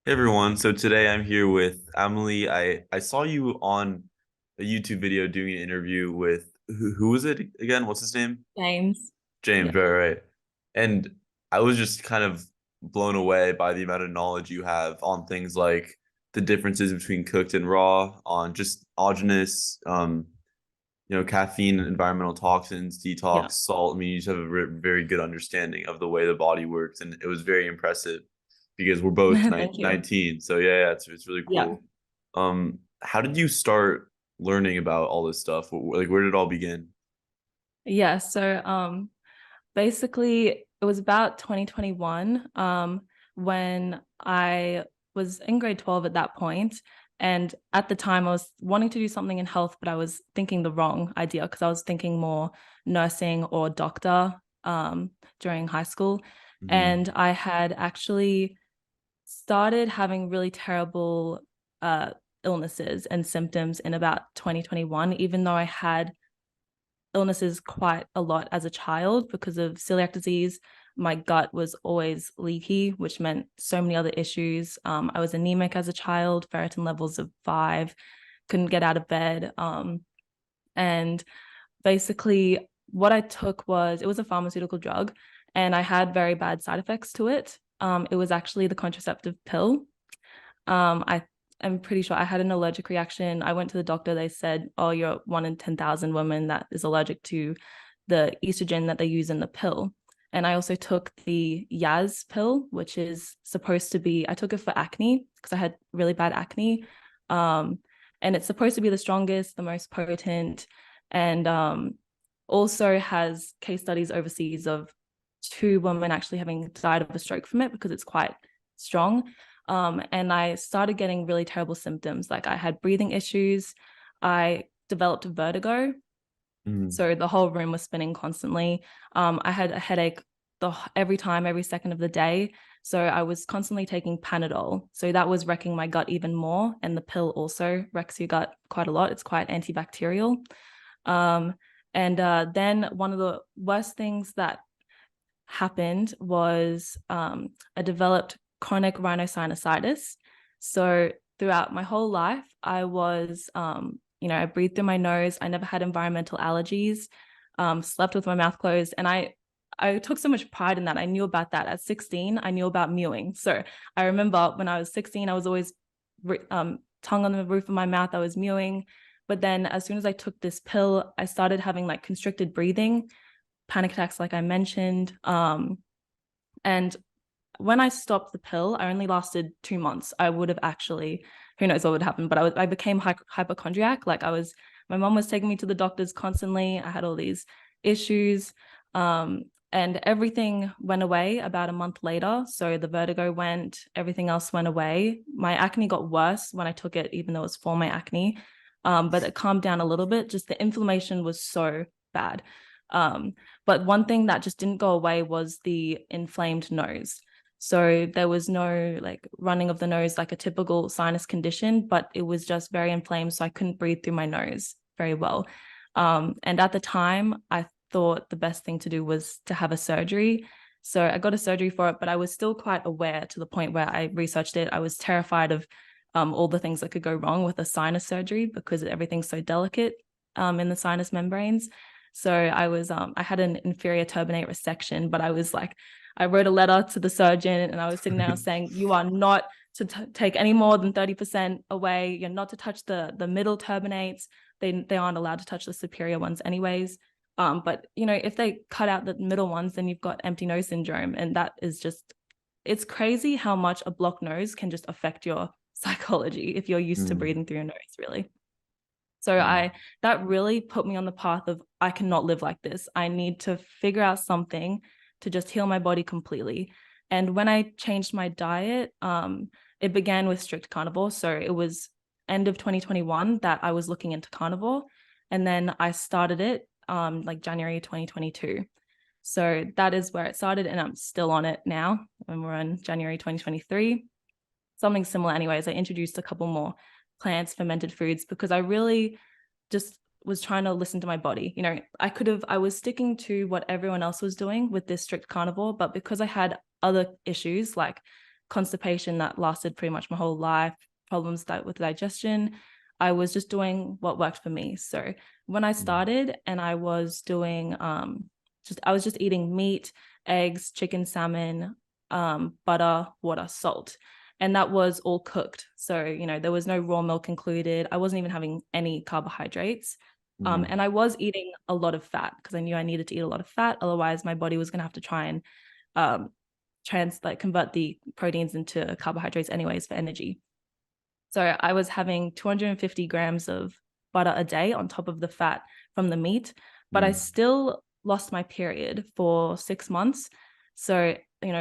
Hey everyone, so today I'm here with Emily. I saw you on a YouTube video doing an interview with who was it again? What's his name? James. James, Yeah. right. And I was just kind of blown away by the amount of knowledge you have on things like the differences between cooked and raw, on just autogenous, caffeine, environmental toxins, Yeah. detox, salt. I mean, you just have a very good understanding of the way the body works, and it was very impressive because we're both Thank you. 19. So yeah, it's really Yeah. cool. How did you start learning about all this stuff? Like, where did it all begin? Yeah. Basically it was about 2021 when I was in grade 12 at that point. And at the time I was wanting to do something in health, but I was thinking the wrong idea because I was thinking more nursing or doctor during high school. Hmm. And I had actually started having really terrible uh, illnesses and symptoms in about 2021, even though I had illnesses quite a lot as a child because of celiac disease. My gut was always leaky, which meant so many other issues. I was anemic as a child, ferritin levels of 5, couldn't get out of bed. And basically, what I took was it was a pharmaceutical drug, and I had very bad side effects to it. It was actually the contraceptive pill. I am pretty sure I had an allergic reaction. I went to the doctor. They said, "Oh, you're one in 10,000 women that is allergic to the estrogen that they use in the pill." And I also took the Yaz pill, which is supposed to be, I took it for acne because I had really bad acne. Um, and it's supposed to be the strongest, the most potent, and also has case studies overseas of 2 women actually having died of a stroke from it because it's quite strong. And I started getting really terrible symptoms. Like I had breathing issues. I developed vertigo. Hmm. So the whole room was spinning constantly. I had a headache every time, every second of the day. So I was constantly taking Panadol. So that was wrecking my gut even more. And the pill also wrecks your gut quite a lot. It's quite antibacterial. Um, and then one of the worst things that happened was I developed chronic rhinosinusitis. So throughout my whole life, I was, I breathed through my nose. I never had environmental allergies, slept with my mouth closed. And I took so much pride in that. I knew about that. At 16, I knew about mewing. So I remember when I was 16, I was always tongue on the roof of my mouth, I was mewing. But then as soon as I took this pill, I started having like constricted breathing, panic attacks, like I mentioned. And when I stopped the pill, I only lasted 2 months. I would have actually, who knows what would happen, but I became hypochondriac. My mom was taking me to the doctors constantly. I had all these issues. And everything went away about a month later. So the vertigo went, everything else went away. My acne got worse when I took it, even though it was for my acne. But it calmed down a little bit. Just the inflammation was so bad. Um, but one thing that just didn't go away was the inflamed nose. So there was no like running of the nose like a typical sinus condition, but it was just very inflamed. So I couldn't breathe through my nose very well. And at the time, I thought the best thing to do was to have a surgery. So I got a surgery for it, but I was still quite aware to the point where I researched it. I was terrified of all the things that could go wrong with a sinus surgery because everything's so delicate in the sinus membranes. So I had an inferior turbinate resection, but I was like, I wrote a letter to the surgeon and I was sitting there saying, you are not to take any more than 30% away. You're not to touch the middle turbinates. They aren't allowed to touch the superior ones anyways. But if they cut out the middle ones, then you've got empty nose syndrome. And that is just, it's crazy how much a blocked nose can just affect your psychology if you're used to Hmm. breathing through your nose, really. So Hmm. I that really put me on the path of I cannot live like this. I need to figure out something to just heal my body completely. And when I changed my diet, it began with strict carnivore. So it was end of 2021 that I was looking into carnivore. And then I started it like January 2022. So that is where it started, and I'm still on it now. And we're in January 2023. Something similar, anyways. I introduced a couple more plants, fermented foods, because I really just was trying to listen to my body. I was sticking to what everyone else was doing with this strict carnivore, but because I had other issues like constipation that lasted pretty much my whole life, problems that with digestion. I was just doing what worked for me. So when I started and I was doing I was just eating meat, eggs, chicken, salmon, butter, water, salt. And that was all cooked. So, there was no raw milk included. I wasn't even having any carbohydrates. Mm-hmm. And I was eating a lot of fat because I knew I needed to eat a lot of fat. Otherwise, my body was going to have to try and convert the proteins into carbohydrates anyways for energy. So I was having 250 grams of butter a day on top of the fat from the meat, but I still lost my period for 6 months. So,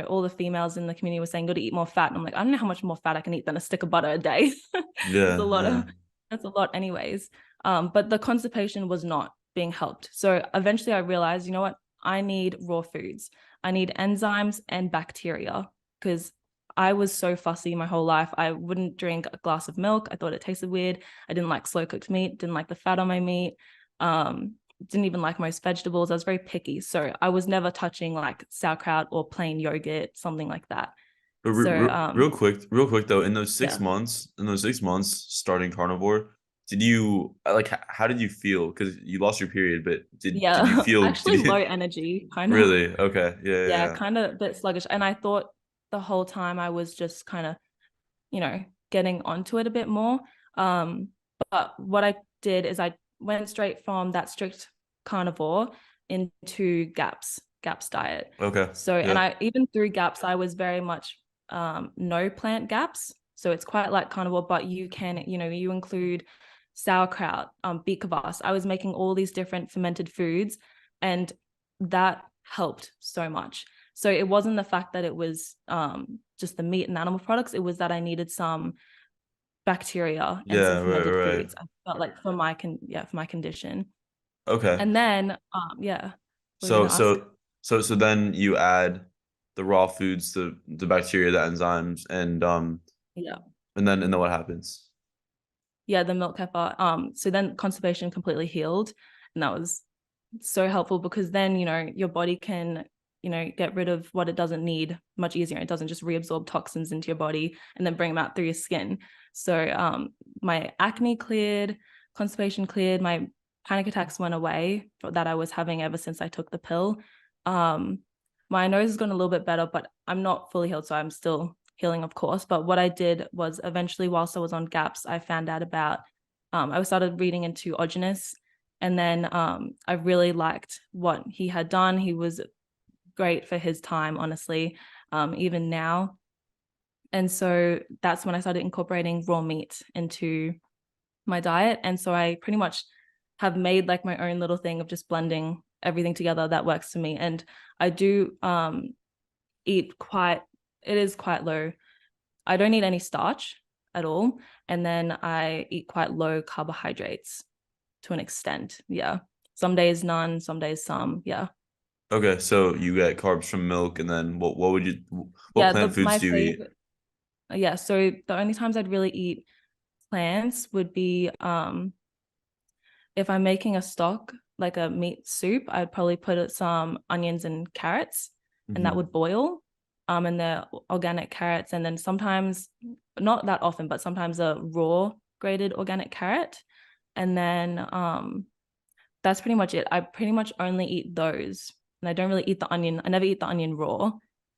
all the females in the community were saying, go to eat more fat. And I'm like, I don't know how much more fat I can eat than a stick of butter a day. It's Yeah, yeah. that's a lot anyways. But the constipation was not being helped. So eventually I realized, you know what? I need raw foods. I need enzymes and bacteria because I was so fussy my whole life. I wouldn't drink a glass of milk. I thought it tasted weird. I didn't like slow cooked meat, didn't like the fat on my meat. Didn't even like most vegetables. I was very picky. So I was never touching like sauerkraut or plain yogurt, something like that. But So real quick though, yeah. in those 6 months starting carnivore, did you like how did you feel? Because you lost your period, but did you Yeah. feel did Actually low you energy, kind of. really? Okay, yeah, Yeah, yeah, kind of a bit sluggish. And I thought the whole time I was just kind of, getting onto it a bit more. But what I did is I went straight from that strict carnivore into GAPS diet. yeah. Okay, So, and yeah, I even through GAPS, I was very much no plant GAPS. So it's quite like carnivore, but you can, you include sauerkraut, beet kvass. I was making all these different fermented foods, and that helped so much. So it wasn't the fact that it was just the meat and animal products. It was that I needed some bacteria and some yeah, right, fermented right. foods. I felt like for my for my condition. Okay. And then yeah, what were you So gonna ask? so then you add the raw foods, the bacteria, the enzymes, Yeah. and then what happens? Yeah, the milk kefir. So then constipation completely healed. And that was so helpful because then, your body can, get rid of what it doesn't need much easier. It doesn't just reabsorb toxins into your body and then bring them out through your skin. So my acne cleared, constipation cleared, my panic attacks went away that I was having ever since I took the pill. My nose has gone a little bit better, but I'm not fully healed, so I'm still healing, of course. But what I did was eventually, whilst I was on GAPS, I found out about, I started reading into Ogenus. And then I really liked what he had done. He was great for his time, honestly, even now. And so that's when I started incorporating raw meat into my diet. And so I pretty much have made like my own little thing of just blending everything together that works for me. And I do eat it is quite low. I don't eat any starch at all. And then I eat quite low carbohydrates to an extent. Yeah. Some days none, some days some. Yeah. Okay, so you get carbs from milk, and then what Yeah. plant foods My do you eat? favorite. Yeah. So the only times I'd really eat plants would be if I'm making a stock, like a meat soup, I'd probably put some onions and carrots, and that Hmm. would boil. And the organic carrots, and then sometimes, not that often, but sometimes a raw grated organic carrot. And then that's pretty much it. I pretty much only eat those. And I don't really eat the onion. I never eat the onion raw.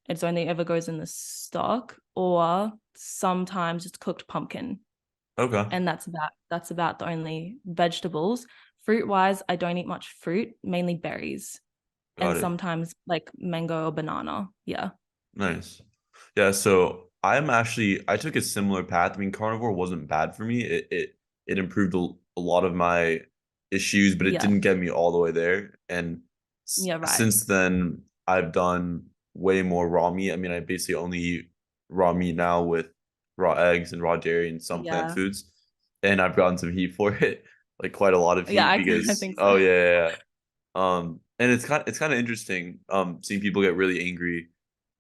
It's only ever goes in the stock or sometimes just cooked pumpkin. Okay, And that's about the only vegetables. Fruit wise, I don't eat much fruit, mainly berries, and got it. sometimes like mango or banana. Yeah. Nice. Yeah, so I took a similar path. I mean, carnivore wasn't bad for me. It improved a lot of my issues, but it Yeah. didn't get me all the way there. And Yeah, right. since then, I've done way more raw meat. I mean, I basically only eat raw meat now with raw eggs and raw dairy and some plant Yeah. foods. And I've gotten some heat for it, like quite a lot of Yeah, heat I because think so. oh yeah, yeah, yeah. And it's kind of interesting seeing people get really angry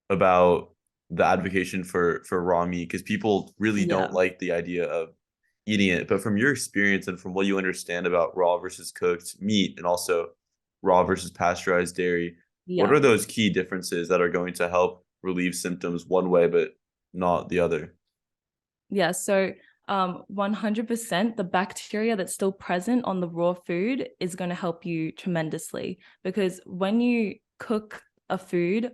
about the advocacy for raw meat because people really don't Yeah. like the idea of eating it. But from your experience and from what you understand about raw versus cooked meat and also raw versus pasteurized dairy, what Yeah. are those key differences that are going to help relieve symptoms one way, but not the other? Yeah, so 100% the bacteria that's still present on the raw food is going to help you tremendously, because when you cook a food,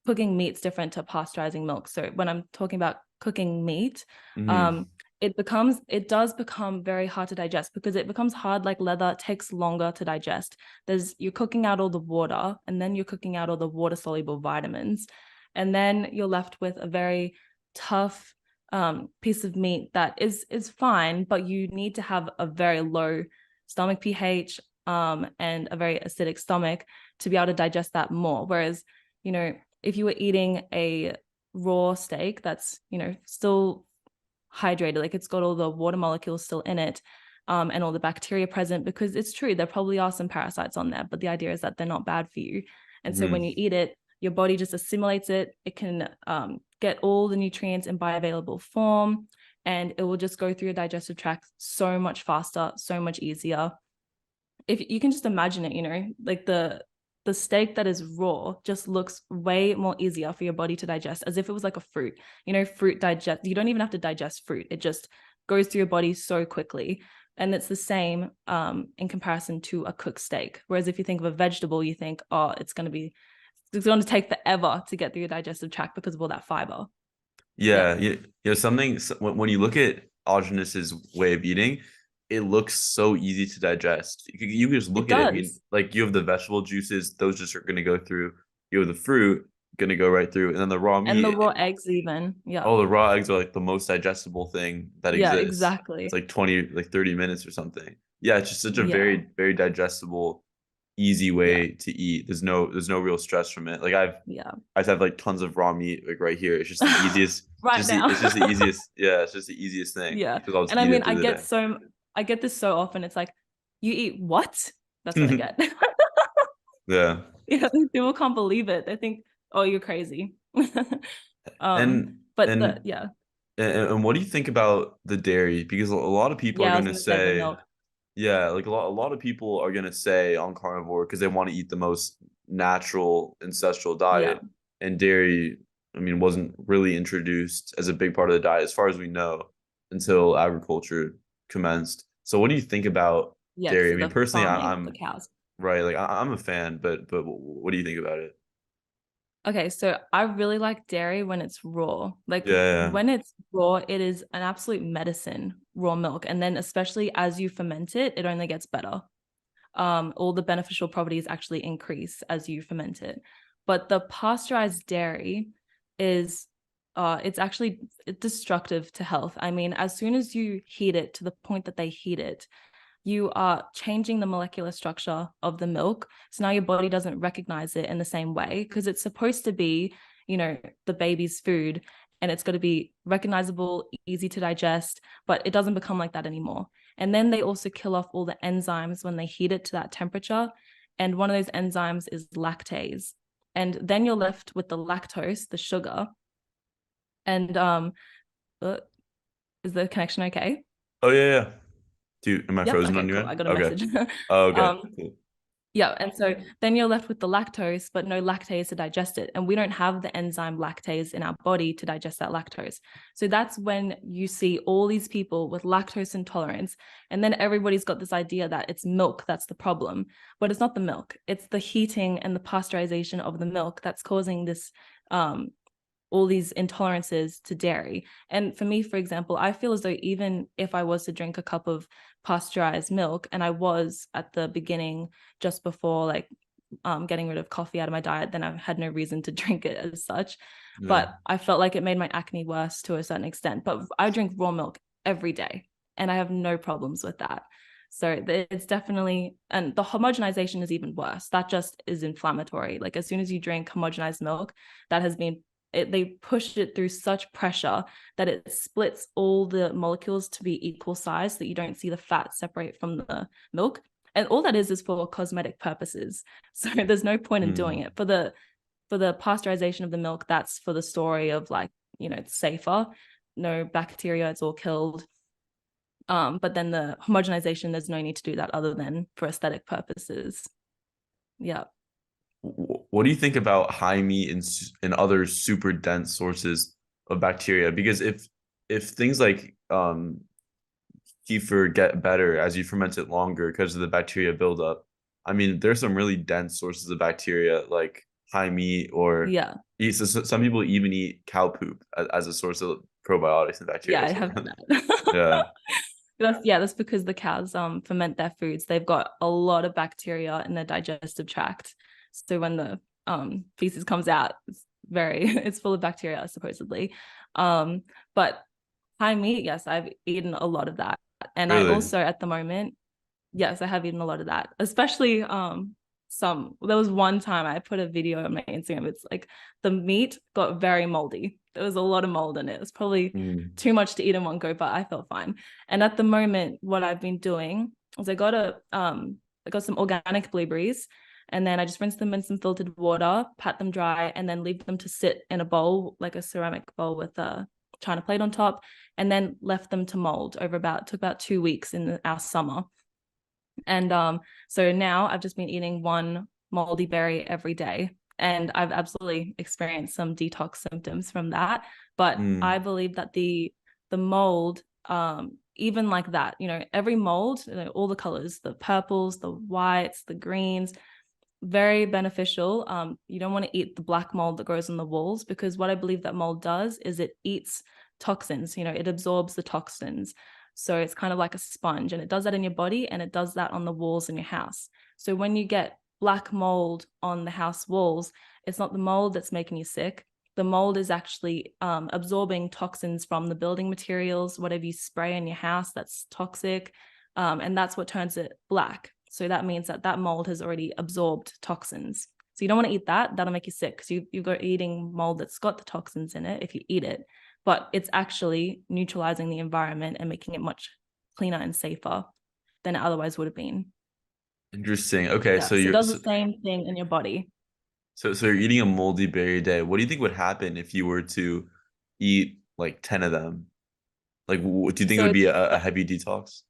cooking meat's different to pasteurizing milk. So when I'm talking about cooking meat, Mm-hmm. um, it does become very hard to digest because it becomes hard like leather. It takes longer to digest. You're cooking out all the water, and then you're cooking out all the water soluble vitamins, and then you're left with a very tough piece of meat that is fine, but you need to have a very low stomach pH and a very acidic stomach to be able to digest that more. Whereas, if you were eating a raw steak that's, still hydrated, like it's got all the water molecules still in it, and all the bacteria present, because it's true, there probably are some parasites on there, but the idea is that they're not bad for you. And so when Mm-hmm. you eat it, your body just assimilates it. It can get all the nutrients in bioavailable form, and it will just go through your digestive tract so much faster, so much easier. If you can just imagine it, like the steak that is raw just looks way more easier for your body to digest, as if it was like a fruit. Fruit digest, you don't even have to digest fruit. It just goes through your body so quickly. And it's the same in comparison to a cooked steak. Whereas if you think of a vegetable, you think, oh, it's going to take forever to get through your digestive tract because of all that fiber. Yeah. Yeah, when you look at Augustus's way of eating, it looks so easy to digest. You can just It look at it. I mean, does. like you have the vegetable juices; those just are going to go through. You have the fruit going to go right through, and then the raw And the meat. raw eggs even. Yeah. Oh, the raw eggs are like the most digestible thing that Yeah, exists. It's exactly. like 20, like 30 minutes or something. Yeah, it's just such a Yeah. very, very digestible, easy Yeah. way to eat. There's no real stress from it. Like Yeah. I have like tons of raw meat like right here. It's just the easiest. Right now. It's just the easiest. Yeah, it's just the easiest thing Yeah. because I'll just And I eat mean, it through the day. I get this so often. It's like, you eat what? That's what I get. Yeah, Yeah, people can't believe it. They think, oh, you're crazy. um, and but and yeah. and what do you think about the dairy? Because a lot of people are Yeah, I was gonna gonna say the say, milk. yeah, like a lot of people are gonna say on carnivore because they want to eat the most natural ancestral Yeah. diet, and dairy, I mean, wasn't really introduced as a big part of the diet as far as we know until agriculture commenced. So, what do you think about Yeah, dairy? because I of mean, the personally, farming of the I'm cows. right. Like, I'm a fan, but what do you think about it? Okay, so I really like dairy when it's raw. Like Yeah, when it's raw, it is an absolute medicine, raw milk. And then especially as you ferment it, it only gets better. All the beneficial properties actually increase as you ferment it. But the pasteurized dairy is it's actually destructive to health. I mean, as soon as you heat it to the point that they heat it, you are changing the molecular structure of the milk. So now your body doesn't recognize it in the same way, because it's supposed to be, the baby's food, and it's got to be recognizable, easy to digest, but it doesn't become like that anymore. And then they also kill off all the enzymes when they heat it to that temperature. And one of those enzymes is lactase. And then you're left with the lactose, the sugar. And uh, is the connection okay? oh yeah. Am I Yep. frozen Okay, on your cool. I end? got a Okay. message. Oh, okay. um, Cool. Yeah, and so then you're left with the lactose, but no lactase to digest it. And we don't have the enzyme lactase in our body to digest that lactose. So that's when you see all these people with lactose intolerance. And then everybody's got this idea that it's milk that's the problem. But it's not the milk, it's the heating and the pasteurization of the milk that's causing this all these intolerances to dairy. And for me, for example, I feel as though even if I was to drink a cup of pasteurized milk, and I was at the beginning, just before like getting rid of coffee out of my diet, then I had no reason to drink it as such. Yeah. But I felt like it made my acne worse to a certain extent. But I drink raw milk every day, and I have no problems with that. So it's definitely, and the homogenization is even worse. That just is inflammatory. Like as soon as you drink homogenized milk, that has been they push it through such pressure that it splits all the molecules to be equal size, so that you don't see the fat separate from the milk. And all that is for cosmetic purposes. So there's no point in doing Hmm. it. For the pasteurization of the milk, that's for the story of like, it's safer, no bacteria, it's all killed. But then the homogenization, there's no need to do that other than for aesthetic purposes. Yeah. What do you think about high meat and other super dense sources of bacteria, because if things like kefir get better as you ferment it longer because of the bacteria buildup. I mean, there's some really dense sources of bacteria like high meat or Yeah. some people even eat cow poop as a source of probiotics and Yeah, bacteria. I So have that. yeah. That's because the cows ferment their foods. They've got a lot of bacteria in their digestive tract. So when the feces comes out, it's very it's full of bacteria, supposedly. But high meat, yes, I've eaten a lot of that. And I Really? also at the moment, yes, I have eaten a lot of that, especially some there was one time I put a video on my Instagram. It's like the meat got very moldy. There was a lot of mold in it. It was probably Mm. too much to eat in one go, but I felt fine. And at the moment, what I've been doing is I got some organic blueberries, and then I just rinse them in some filtered water, pat them dry, and then leave them to sit in a bowl, like a ceramic bowl with a china plate on top, and then left them to mold over took about 2 weeks in our summer. And so now I've just been eating one moldy berry every day. And I've absolutely experienced some detox symptoms from that. But I Mm. believe that the mold, even like that, every mold, all the colors, the purples, the whites, the greens, very beneficial. You don't want to eat the black mold that grows on the walls, because what I believe that mold does is it eats toxins, it absorbs the toxins. So it's kind of like a sponge, and it does that in your body, and it does that on the walls in your house. So when you get black mold on the house walls, it's not the mold that's making you sick. The mold is actually absorbing toxins from the building materials, whatever you spray in your house that's toxic. And that's what turns it black. So that means that mold has already absorbed toxins. So you don't want to eat that. That'll make you sick, because you've got eating mold that's got the toxins in it if you eat it. But it's actually neutralizing the environment and making it much cleaner and safer than it otherwise would have been. Interesting. Okay, Yeah. So it does the same thing in your body. so you're eating a moldy berry a day. What do you think would happen if you were to eat like 10 of them? Like, do you think it would So be a heavy detox?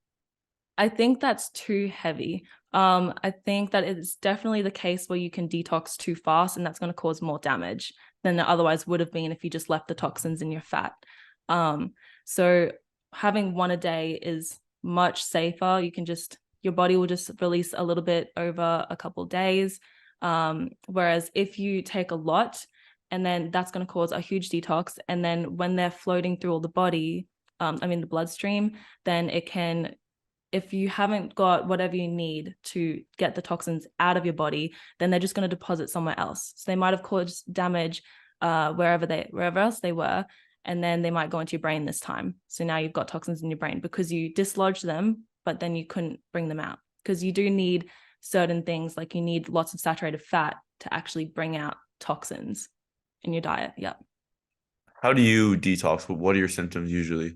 I think that's too heavy. I think that it's definitely the case where you can detox too fast, and that's going to cause more damage than it otherwise would have been if you just left the toxins in your fat. So having one a day is much safer. Your body will just release a little bit over a couple of days. Whereas if you take a lot, and then that's going to cause a huge detox, and then when they're floating through all the body, the bloodstream, then it can, if you haven't got whatever you need to get the toxins out of your body, then they're just going to deposit somewhere else. So they might have caused damage wherever else they were, and then they might go into your brain this time. So now you've got toxins in your brain because you dislodged them, but then you couldn't bring them out, because you do need certain things, like you need lots of saturated fat to actually bring out toxins in your diet. Yeah. How do you detox? What are your symptoms usually?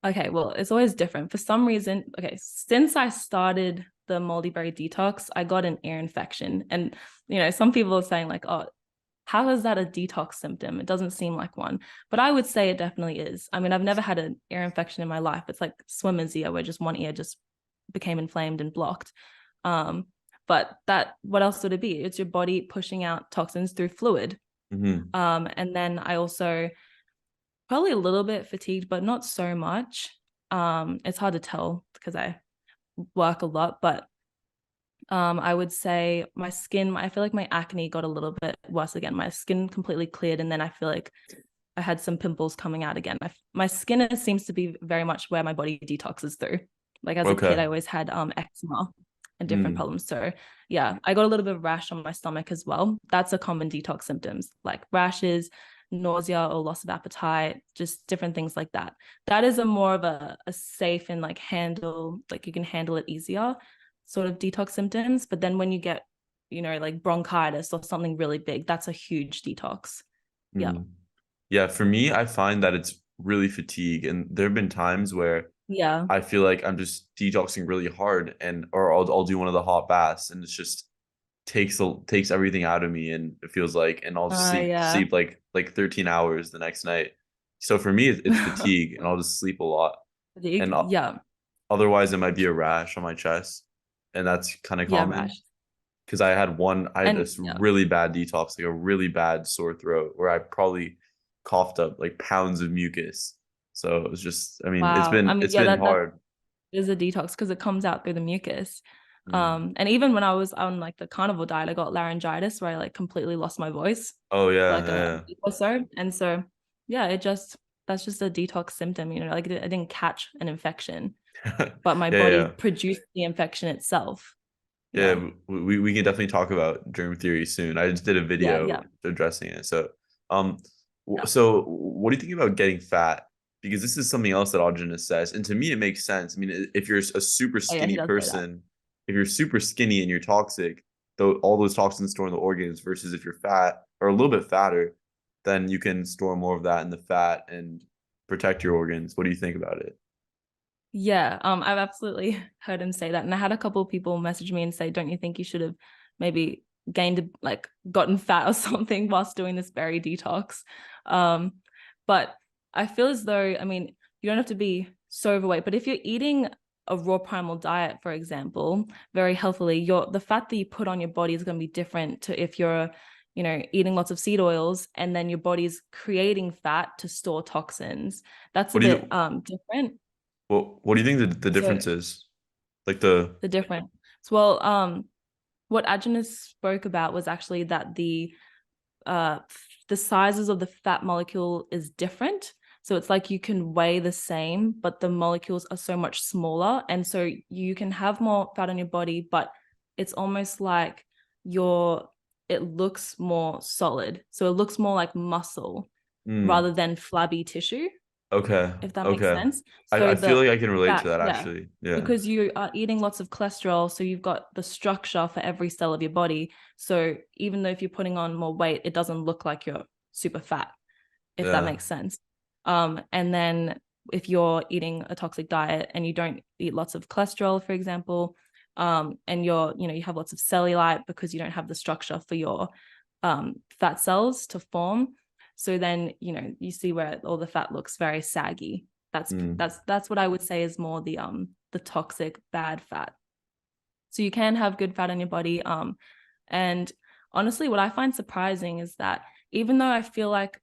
Okay, well, it's always different. For some reason, okay, since I started the moldy berry detox, I got an ear infection. And, some people are saying, like, oh, how is that a detox symptom? It doesn't seem like one. But I would say it definitely is. I mean, I've never had an ear infection in my life. It's like swimmer's ear, where just one ear just became inflamed and blocked. But what else would it be? It's your body pushing out toxins through fluid. Hmm. And then I also probably a little bit fatigued, but not so much. It's hard to tell because I work a lot, but I would say my skin, I feel like my acne got a little bit worse again. My skin completely cleared, and then I feel like I had some pimples coming out again. My skin seems to be very much where my body detoxes through. Like as a kid, Okay. I always had eczema and different Mm. problems. So yeah, I got a little bit of rash on my stomach as well. That's a common detox symptoms, like rashes, nausea or loss of appetite, just different things like that. That is a more of a safe and like you can handle it easier sort of detox symptoms. But then when you get, like bronchitis or something really big, that's a huge detox. Yeah. Mm. Yeah, for me, I find that it's really fatigue, and there have been times where Yeah. I feel like I'm just detoxing really hard, and or I'll do one of the hot baths, and it's just takes everything out of me, and it feels like, and I'll just Yeah. sleep like 13 hours the next night. So for me, it's fatigue, and I'll just sleep a lot, and Yeah. otherwise it might be a rash on my chest, and that's kind of Yeah, common rash. because I had And this yeah. really bad detox, like a really bad sore throat, where I probably coughed up like pounds of mucus. So it was just, I mean, Wow. I mean, it's yeah, been that hard. is a detox because it comes out through the mucus. Mm. And even when I was on like the carnivore diet, I got laryngitis where I like completely lost my voice Oh for yeah, like a yeah. week or so. And so yeah, that's just a detox symptom, you know, like I didn't catch an infection, Yeah, but my body yeah. produced the infection itself. Yeah, Yeah. we can definitely talk about germ theory soon. I just did a Yeah, video yeah, addressing it. So, um, yeah. so what do you think about getting fat? Because this is something else that Audrina says, and to me it makes sense. I mean, if you're a super Oh, yeah, he skinny does say that. person, if you're super skinny and you're toxic, though all those toxins store in the organs, versus if you're fat or a little bit fatter, then you can store more of that in the fat and protect your organs. What do you think about it? Yeah, I've absolutely heard him say that. And I had a couple of people message me and say, don't you think you should have maybe gained like gotten fat or something whilst doing this berry detox? Um, but I feel as though, I mean, you don't have to be so overweight, but if you're eating a raw primal diet, for example, very healthily, the fat that you put on your body is going to be different to if you're, you know, eating lots of seed oils and then your body's creating fat to store toxins. That's a What do bit you different. what do you think the So difference is? Like the the difference. Well, what Agenus spoke about was actually that uh the sizes of the fat molecule is different. So it's like you can weigh the same, but the molecules are so much smaller. And so you can have more fat on your body, but it's almost like your it looks more solid. So it looks more like muscle mm, rather than flabby tissue, okay, if that makes okay. sense. I So feel the like I can relate to fat, that yeah, actually. Yeah. because you are eating lots of cholesterol, so you've got the structure for every cell of your body. So even though if you're putting on more weight, it doesn't look like you're super fat, if that Yeah. makes sense. And then if you're eating a toxic diet and you don't eat lots of cholesterol, for example, and you have lots of cellulite because you don't have the structure for your fat cells to form. So then, you see where all the fat looks very saggy. That's Mm, that's what I would say is more the toxic bad fat. So you can have good fat on your body. And honestly, what I find surprising is that even though I feel like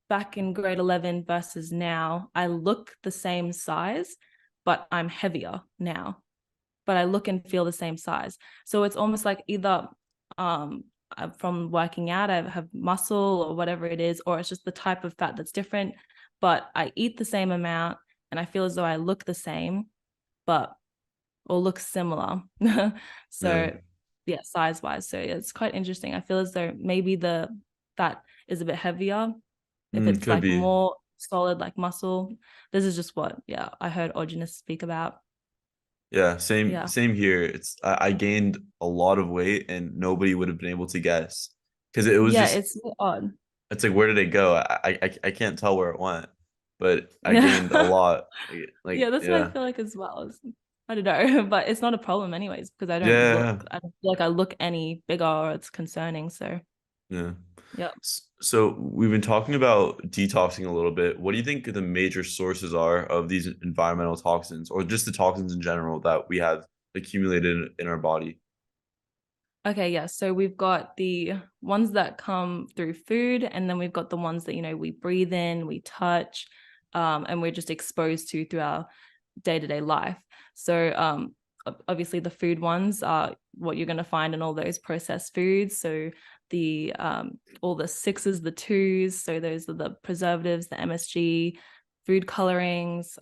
back in grade 11 versus now, I look the same size, but I'm heavier now. But I look and feel the same size. So it's almost like either um, from working out, I have muscle or whatever it is, or it's just the type of fat that's different. But I eat the same amount and I feel as though I look the same, but or look similar. yeah. So yeah, size wise. So yeah, it's quite interesting. I feel as though maybe the fat is a bit heavier if Mm, it's could like be. more solid like muscle. This is just what, yeah, I heard Origenus speak about. Yeah, Yeah. same here. I gained a lot of weight and nobody would have been able to guess because it was Yeah, just it's odd. it's like where did it go? I can't tell where it went, but I Yeah. gained a lot. Yeah, Like that's what I yeah. feel like as well. I don't know, but it's not a problem anyways because Yeah. I don't feel like I look any bigger or it's concerning. So Yeah. yeah. So we've been talking about detoxing a little bit. What do you think the major sources are of these environmental toxins or just the toxins in general that we have accumulated in our body? Okay, yeah. So we've got the ones that come through food, and then we've got the ones that, we breathe in, we touch, and we're just exposed to through our day-to-day life. So obviously the food ones are what you're going to find in all those processed foods. So the all the sixes, the twos, so those are the preservatives, the MSG, food colorings,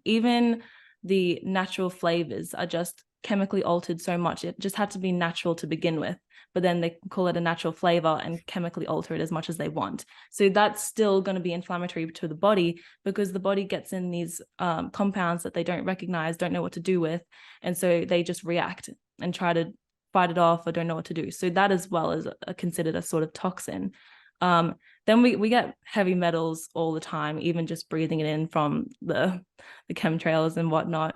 even the natural flavors are just chemically altered so much. It just had to be natural to begin with, but then they call it a natural flavor and chemically alter it as much as they want. So that's still going to be inflammatory to the body because the body gets in these compounds that they don't recognize, don't know what to do with. And so they just react and try to fight it off or don't know what to do. So that as well is considered a sort of toxin. Um, then we get heavy metals all the time, even just breathing it in from the chemtrails and whatnot.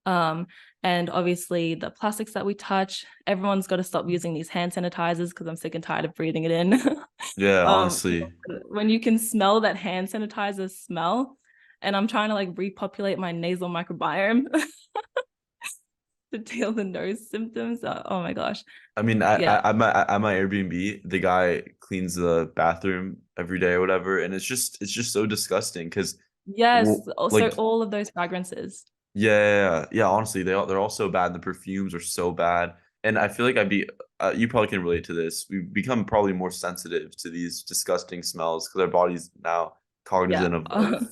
Um, and obviously the plastics that we touch, everyone's got to stop using these hand sanitizers because I'm sick and tired of breathing it in. Yeah, um, honestly. when you can smell that hand sanitizer smell, and I'm trying to like repopulate my nasal microbiome. to deal the nose symptoms. Oh my gosh. I mean, Yeah. at my Airbnb, the guy cleans the bathroom every day or whatever, and it's just so disgusting because, Yes. Also, like, all of those fragrances. yeah. Honestly, they're all so bad. The perfumes are so bad, and I feel like you probably can relate to this. We become probably more sensitive to these disgusting smells because our body's now Yeah. cognizant of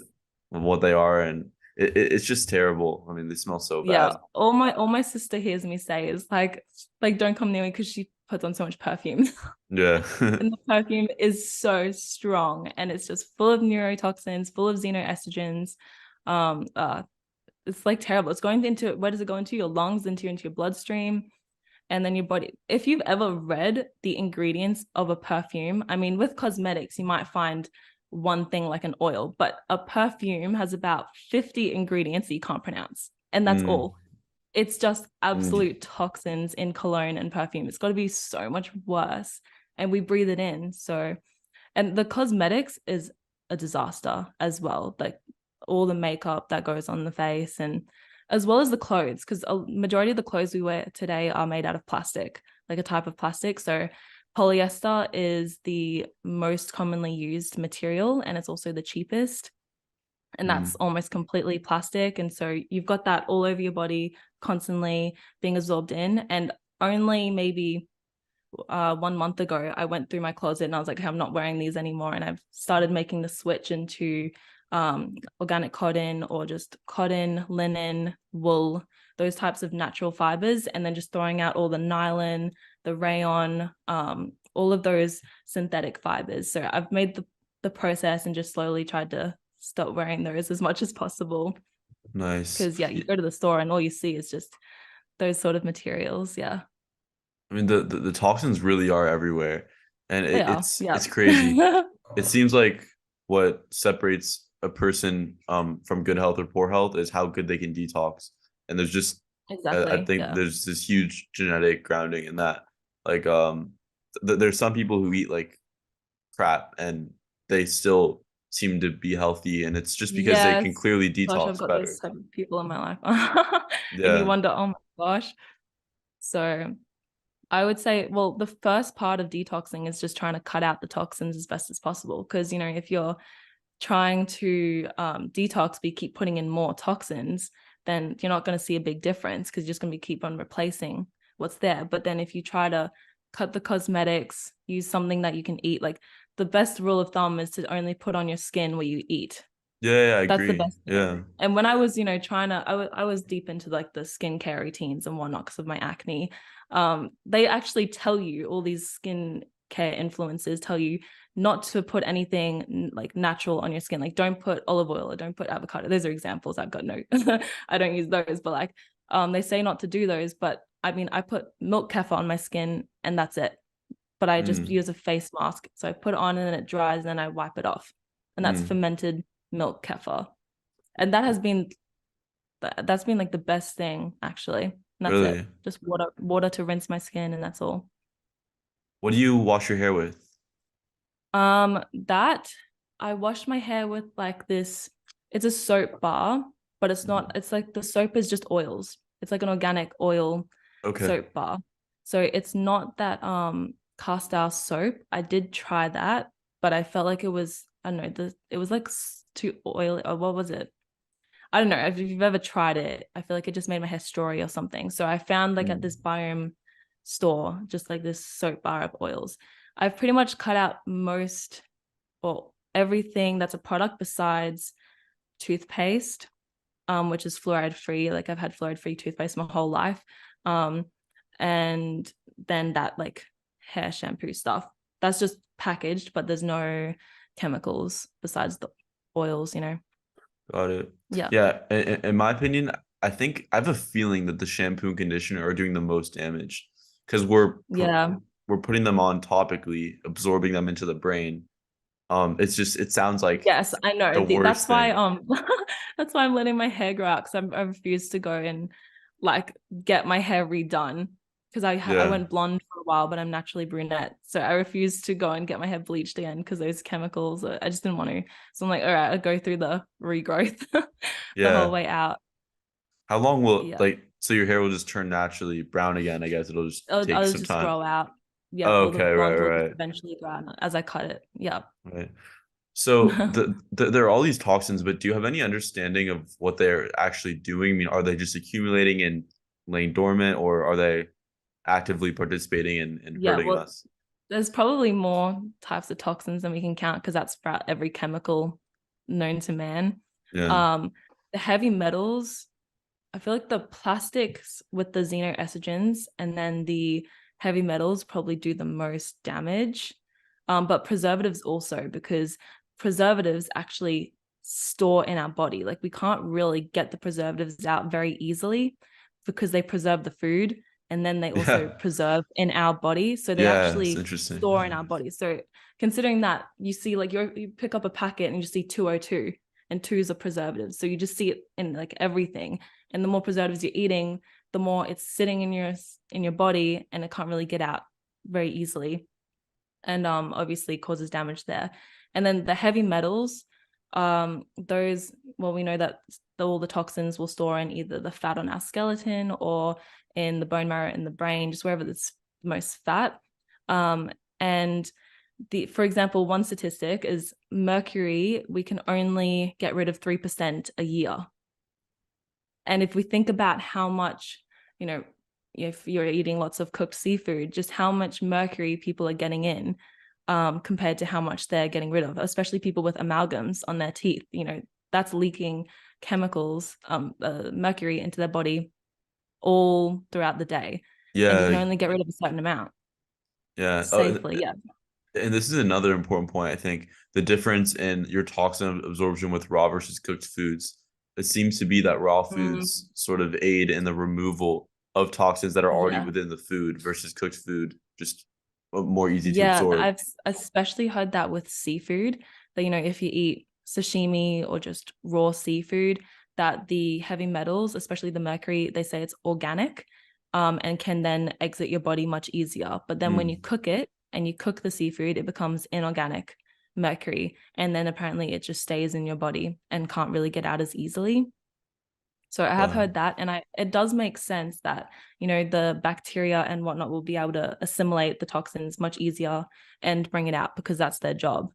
what they are, and it's just terrible. I mean, they smell so Yeah. bad. All my sister hears me say is like don't come near me because she puts on so much perfume. Yeah. And the perfume is so strong and it's just full of neurotoxins, full of xenoestrogens. Um, uh, it's like terrible. It's going into, where does it go into? Your lungs, into your bloodstream, and then your body. If you've ever read the ingredients of a perfume, I mean, with cosmetics, you might find one thing like an oil, but a perfume has about 50 ingredients that you can't pronounce. And that's Mm, all. It's just mm, absolute toxins in cologne and perfume. It's got to be so much worse. And we breathe it in. So, and the cosmetics is a disaster as well. Like all the makeup that goes on the face, and as well as the clothes, because a majority of the clothes we wear today are made out of plastic, like a type of plastic. So polyester is the most commonly used material and it's also the cheapest, and that's mm, almost completely plastic. And so you've got that all over your body constantly being absorbed in. And only maybe 1 month ago, I went through my closet and I was like, hey, I'm not wearing these anymore. And I've started making the switch into organic cotton, or just cotton, linen, wool, those types of natural fibers, and then just throwing out all the nylon, the rayon, all of those synthetic fibers. So I've made the process and just slowly tried to stop wearing those as much as possible. nice. Because yeah, you go to the store and all you see is just those sort of materials. Yeah. I mean, the toxins really are everywhere, and They are. it's Yeah. crazy. It seems like what separates a person from good health or poor health is how good they can detox. And there's just I Exactly. think Yeah. there's this huge genetic grounding in that. Like there's some people who eat like crap and they still seem to be healthy, and it's just because they can Yes. clearly Gosh, I've detox got those better. type of people in my life. And you Yeah. wonder, oh my gosh. So I would say, well, the first part of detoxing is just trying to cut out the toxins as best as possible. Because, if you're trying to detox, but you keep putting in more toxins, then you're not going to see a big difference because you're just going to keep on replacing what's there. But then if you try to cut the cosmetics, use something that you can eat, like the best rule of thumb is to only put on your skin where you eat. Yeah, I That's the agree. best thing. Yeah. And when I was, trying to, I was deep into like the skincare routines and whatnot because of my acne. They actually tell you, all these skincare influencers tell you not to put anything like natural on your skin. Like don't put olive oil or don't put avocado. Those are examples. I've got no, I don't use those, but like, they say not to do those. But I mean, I put milk kefir on my skin and that's it. But I just Mm, use a face mask. So I put it on and then it dries and then I wipe it off. And that's mm. fermented milk kefir, and that's been like the best thing actually. And that's it. Really? Just water to rinse my skin, and that's all. What do you wash your hair with? That I wash my hair with like this. It's a soap bar, but it's not. Mhm. It's like the soap is just oils. It's like an organic oil Okay. soap bar. So it's not that cast soap. I did try that, but I felt like it was, I don't know, it was like too oily, or what was it? I don't know if you've ever tried it. I feel like it just made my hair strawy or something. So I found like at this Mm. biome store, just like this soap bar of oils. I've pretty much cut out most or everything that's a product besides toothpaste, which is fluoride free. Like I've had fluoride free toothpaste my whole life. Um, and then that like hair shampoo stuff. That's just packaged, but there's no chemicals besides the oils. Got it. Yeah. Yeah, in my opinion, I think I have a feeling that the shampoo and conditioner are doing the most damage because Yeah. we're putting them on topically, absorbing them into the brain. It sounds like Yes, I know. the That's worst why thing. that's why I'm letting my hair grow out because I refuse to go and like get my hair redone because I Yeah, went blonde for a while, but I'm naturally brunette, so I refuse to go and get my hair bleached again because those chemicals. I just didn't want to. So I'm like, all right, I'll go through the regrowth the whole yeah. way out. How long will Yeah. like so your hair will just turn naturally brown again? I guess it'll just take I'll some just time. grow out. Yeah, all the Okay, right, blonde will just right, eventually grow out as I cut it. Yeah. right. So there are all these toxins, but do you have any understanding of what they're actually doing? I mean, are they just accumulating and laying dormant, or are they actively participating in Yeah, hurting well, us? there's probably more types of toxins than we can count because that's throughout every chemical known to man. Yeah. Um, the heavy metals, I feel like the plastics with the xenoestrogens and then the heavy metals probably do the most damage. But preservatives also, because preservatives actually store in our body. Like we can't really get the preservatives out very easily because they preserve the food and then they also Yeah. preserve in our body. So they Yeah, it's actually interesting. store in our body. So considering that you see like you pick up a packet and you see 202 and twos are preservatives. So you just see it in like everything. And the more preservatives you're eating, the more it's sitting in your body and it can't really get out very easily. And obviously causes damage there. And then the heavy metals, those, well, we know that all the toxins will store in either the fat on our skeleton or in the bone marrow in the brain, just wherever there's most fat. And for example, one statistic is mercury, we can only get rid of 3% a year. And if we think about how much, you know, if you're eating lots of cooked seafood, just how much mercury people are getting in compared to how much they're getting rid of, especially people with amalgams on their teeth, that's leaking chemicals, mercury into their body all throughout the day. And you can Yeah, only get rid of a certain amount yeah. safely. Yeah. And this is another important point, I think. The difference in your toxin absorption with raw versus cooked foods. It seems to be that raw Mm, foods sort of aid in the removal of toxins that are already yeah. within the food versus cooked food, just more easy to Yeah, absorb. I've especially heard that with seafood, that, if you eat sashimi or just raw seafood, that the heavy metals, especially the mercury, they say it's organic, and can then exit your body much easier. But then when you Mm, cook it and you cook the seafood, it becomes inorganic mercury. And then apparently it just stays in your body and can't really get out as easily. So I have wow. heard that, and it does make sense that the bacteria and whatnot will be able to assimilate the toxins much easier and bring it out because that's their job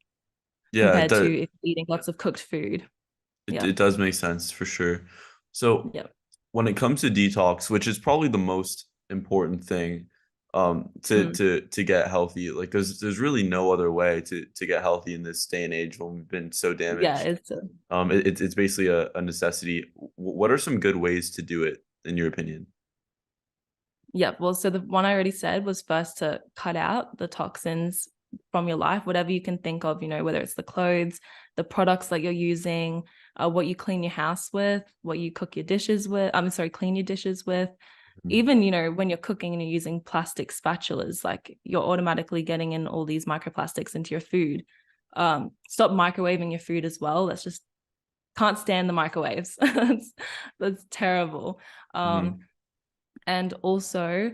Yeah, compared to if eating lots of cooked food. Yeah, it does make sense for sure. So yeah, when it comes to detox, which is probably the most important thing mm. to get healthy, like there's really no other way to get healthy in this day and age when we've been so Yeah. damaged. It's It's basically a necessity. What are some good ways to do it in your opinion? yeah. Well, so the one I already said was first to cut out the toxins from your life, whatever you can think of. Whether it's the clothes, the products that you're using, what you clean your house with, what you cook your dishes with. I'm sorry, clean your dishes with. Mm. Even when you're cooking and you're using plastic spatulas, like you're automatically getting in all these microplastics into your food. Stop microwaving your food as well. That's just can't stand the microwaves. That's terrible. um Mhm. and also,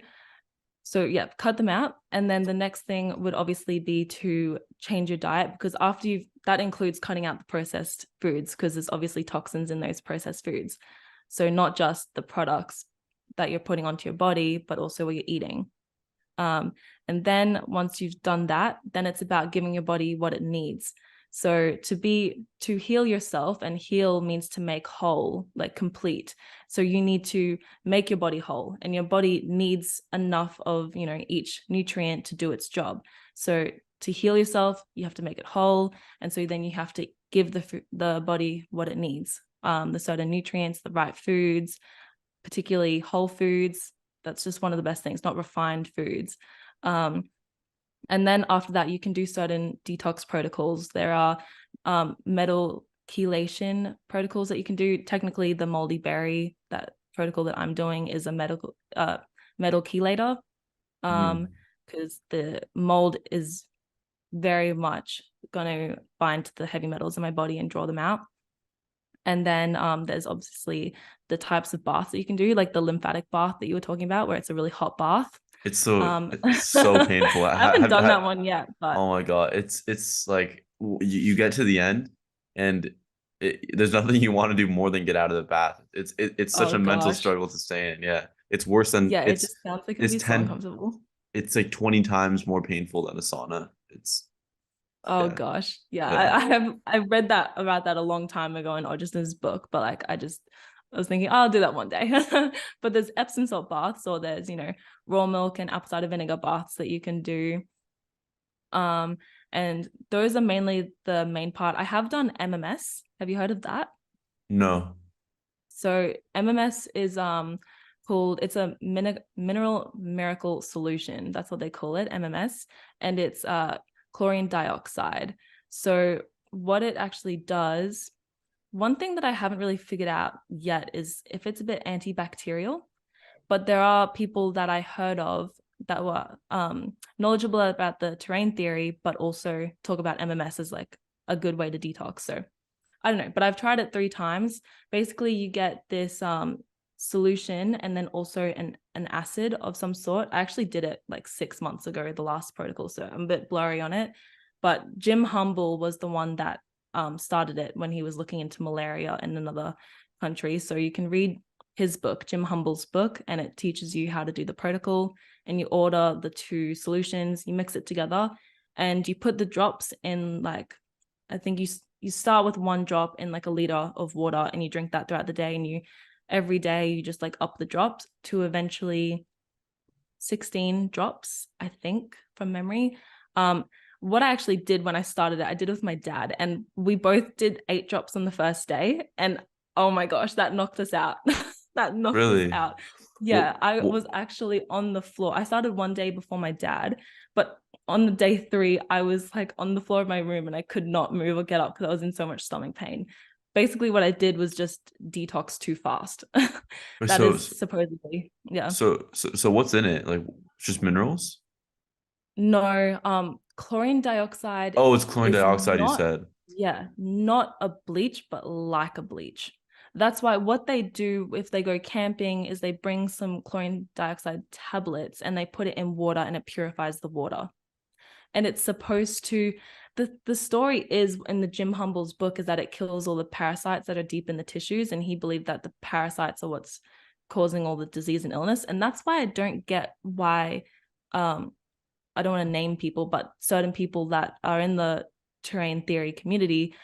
so yeah, cut them out. And then the next thing would obviously be to change your diet, because after you've that includes cutting out the processed foods, because there's obviously toxins in those processed foods. So not just the products that you're putting onto your body, but also what you're eating. Um, and then once you've done that, then it's about giving your body what it needs. So to heal yourself, and heal means to make whole, like complete. So you need to make your body whole, and your body needs enough of, each nutrient to do its job. So to heal yourself, you have to make it whole. And so then you have to give the body what it needs, the certain nutrients, the right foods, particularly whole foods. That's just one of the best things, not refined foods. Um, and then after that, you can do certain detox protocols. There are metal chelation protocols that you can do. Technically, the moldy berry, that protocol that I'm doing, is a metal chelator, Mhm. because the mold is very much going to bind to the heavy metals in my body and draw them out. And then there's obviously the types of baths that you can do, like the lymphatic bath that you were talking about, where it's a really hot bath. It's so painful. I haven't done that one yet, but Oh my God, it's like you get to the end and there's nothing you want to do more than get out of the bath. It's such Oh a mental gosh. struggle to stay in. Yeah, it's worse than Yeah, it just sounds like it would it's be so 10 uncomfortable. it's like 20 times more painful than a sauna. It's Oh yeah, gosh. Yeah. yeah. I read that about that a long time ago in Odysseus' book, but like I was thinking, oh, I'll do that one day. But there's Epsom salt baths, or there's, raw milk and apple cider vinegar baths that you can do. Um, and those are mainly the main part. I have done MMS. Have you heard of that? No, So MMS is called, it's a mineral miracle solution. That's what they call it, MMS, and it's chlorine dioxide. So what it actually does, one thing that I haven't really figured out yet is if it's a bit antibacterial, but there are people that I heard of that were knowledgeable about the terrain theory, but also talk about MMS as like a good way to detox. So I don't know, but I've tried it 3 times. Basically, you get this solution and then also an acid of some sort. I actually did it like 6 months ago, the last protocol, so I'm a bit blurry on it. But Jim Humble was the one that started it when he was looking into malaria in another country. So you can read his book, Jim Humble's book, and it teaches you how to do the protocol. And you order the 2 solutions, you mix it together, and you put the drops in, like, I think you start with 1 drop in like a liter of water, and you drink that throughout the day, and you every day you just like up the drops to eventually 16 drops, I think, from memory. What I actually did when I started it, I did with my dad, and we both did 8 drops on the first day, and oh my gosh, that knocked us out. That knocked us really. out. What, Yeah, I what was actually on the floor. I started one day before my dad, but on the day 3, I was like on the floor of my room and I could not move or get up because I was in so much stomach pain. Basically, what I did was just detox too fast. That so is supposedly, yeah. so what's in it? Like just minerals? No, chlorine dioxide Oh, it's chlorine is dioxide, you not, said. yeah, not a bleach, but like a bleach. That's why what they do if they go camping is they bring some chlorine dioxide tablets and they put it in water and it purifies the water. And it's supposed to, the story is in the Jim Humble's book is that it kills all the parasites that are deep in the tissues, and he believed that the parasites are what's causing all the disease and illness. And that's why I don't get why um I don't want to name people, but certain people that are in the terrain theory community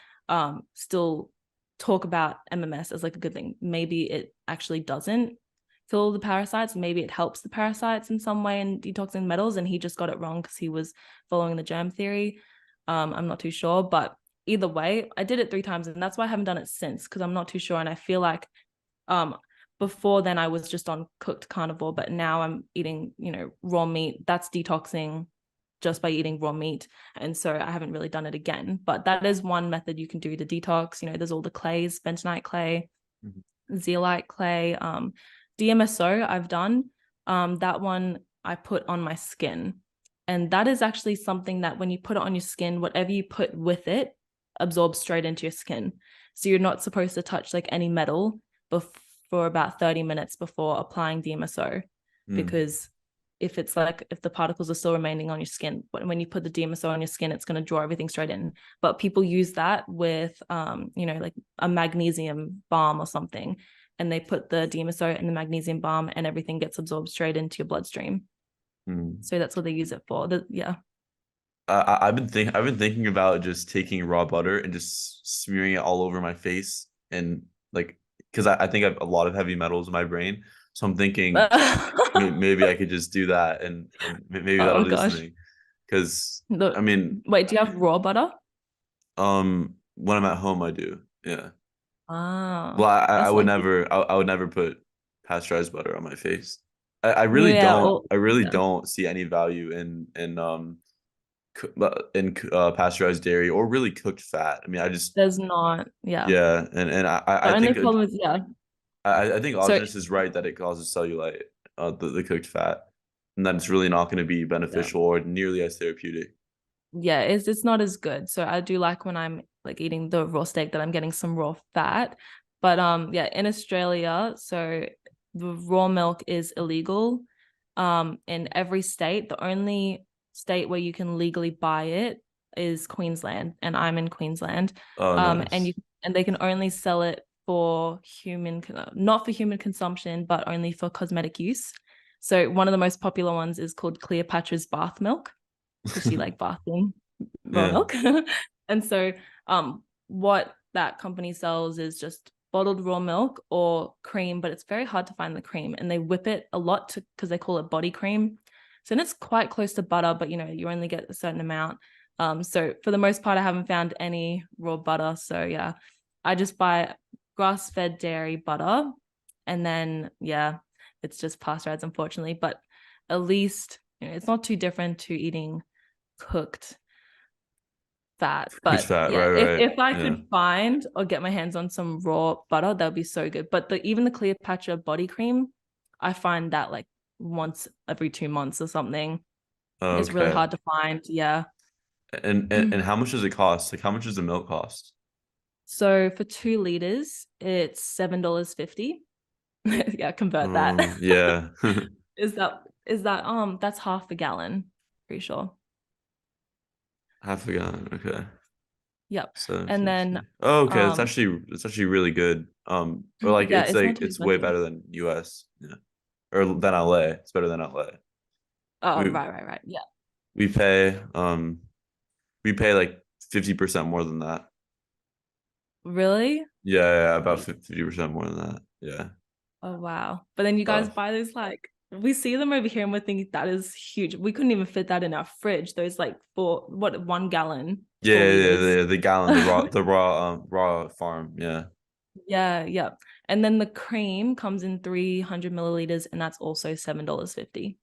still talk about MMS as like a good thing. Maybe it actually doesn't kill the parasites. Maybe it helps the parasites in some way in detoxing metals, and he just got it wrong because he was following the germ theory. I'm not too sure, but either way, I did it 3 times, and that's why I haven't done it since, because I'm not too sure, and I feel like um before then I was just on cooked carnivore, but now I'm eating, raw meat. That's detoxing just by eating raw meat. And so I haven't really done it again. But that is one method you can do to detox. There's all the clays, bentonite clay, Mhm. zeolite clay, DMSO I've done. That one I put on my skin. And that is actually something that when you put it on your skin, whatever you put with it absorbs straight into your skin. So you're not supposed to touch like any metal for about 30 minutes before applying DMSO, Mm, because if the particles are still remaining on your skin, when you put the DMSO on your skin, it's going to draw everything straight in. But people use that with like a magnesium balm or something, and they put the DMSO in the magnesium balm and everything gets absorbed straight into your bloodstream. mm. So that's what they use it for. Yeah. I've been thinking about just taking raw butter and just smearing it all over my face and like because I think I have a lot of heavy metals in my brain, so I'm thinking maybe I could just do that and maybe that'll Oh do gosh. something. Because I Look, mean, wait, do you have raw butter? when I'm at home, I do. Yeah. Well, Ah, that's lucky. I would never put pasteurized butter on my face. Yeah, or I really yeah. don't see any value in pasteurized dairy or really cooked fat. I mean, I just There's not, yeah. yeah, and The only problem is, yeah. I think So Ogenus is right that it causes cellulite, the cooked fat, and that it's really not going to be yeah. beneficial or nearly as therapeutic. Yeah, it's not as good. So I do like when I'm like eating the raw steak that I'm getting some raw fat. But yeah, in Australia, so the raw milk is illegal in every state. The only state where you can legally buy it is Queensland, and I'm in Queensland. Oh, And you nice. and they can only sell it for not for human consumption, but only for cosmetic use. So one of the most popular ones is called Cleopatra's bath milk, because she like bathing raw Yeah. milk. And so what that company sells is just bottled raw milk or cream, but it's very hard to find the cream, and they whip it a lot to because they call it body cream. So then it's quite close to butter, but you only get a certain amount. So for the most part, I haven't found any raw butter. So yeah, I just buy grass-fed dairy butter, and then yeah, it's just pasteurized, unfortunately. But at least it's not too different to eating cooked fat. Cooked But fat, yeah, right, if right. if I Yeah. could find or get my hands on some raw butter, that would be so good. But even the Cleopatra body cream, I find that like once every 2 months or something. It's really Okay. hard to find. Yeah. And how much does it cost? Like how much does the milk cost? So for 2 liters, it's $7.50. Yeah, convert that. Yeah. Is that that's half a gallon, pretty sure. Half a gallon. Okay. Yep. And then 750. Oh, okay. um That's actually really good. Or like yeah, it's not too it's way expensive. better than US. Yeah. Or than LA. It's better than LA. Oh, We right. Yeah. we pay we pay like 50% more than that. Really? Yeah, yeah, about 50% more than that. Yeah. Oh wow. But then you guys Uh, buy those like we see them over here and we're thinking that is huge. We couldn't even fit that in our fridge. Those like 1 gallon, yeah, four yeah, liters. the gallon, the raw farm. Yeah. Yeah. And then the cream comes in 300 milliliters, and that's also $7.50.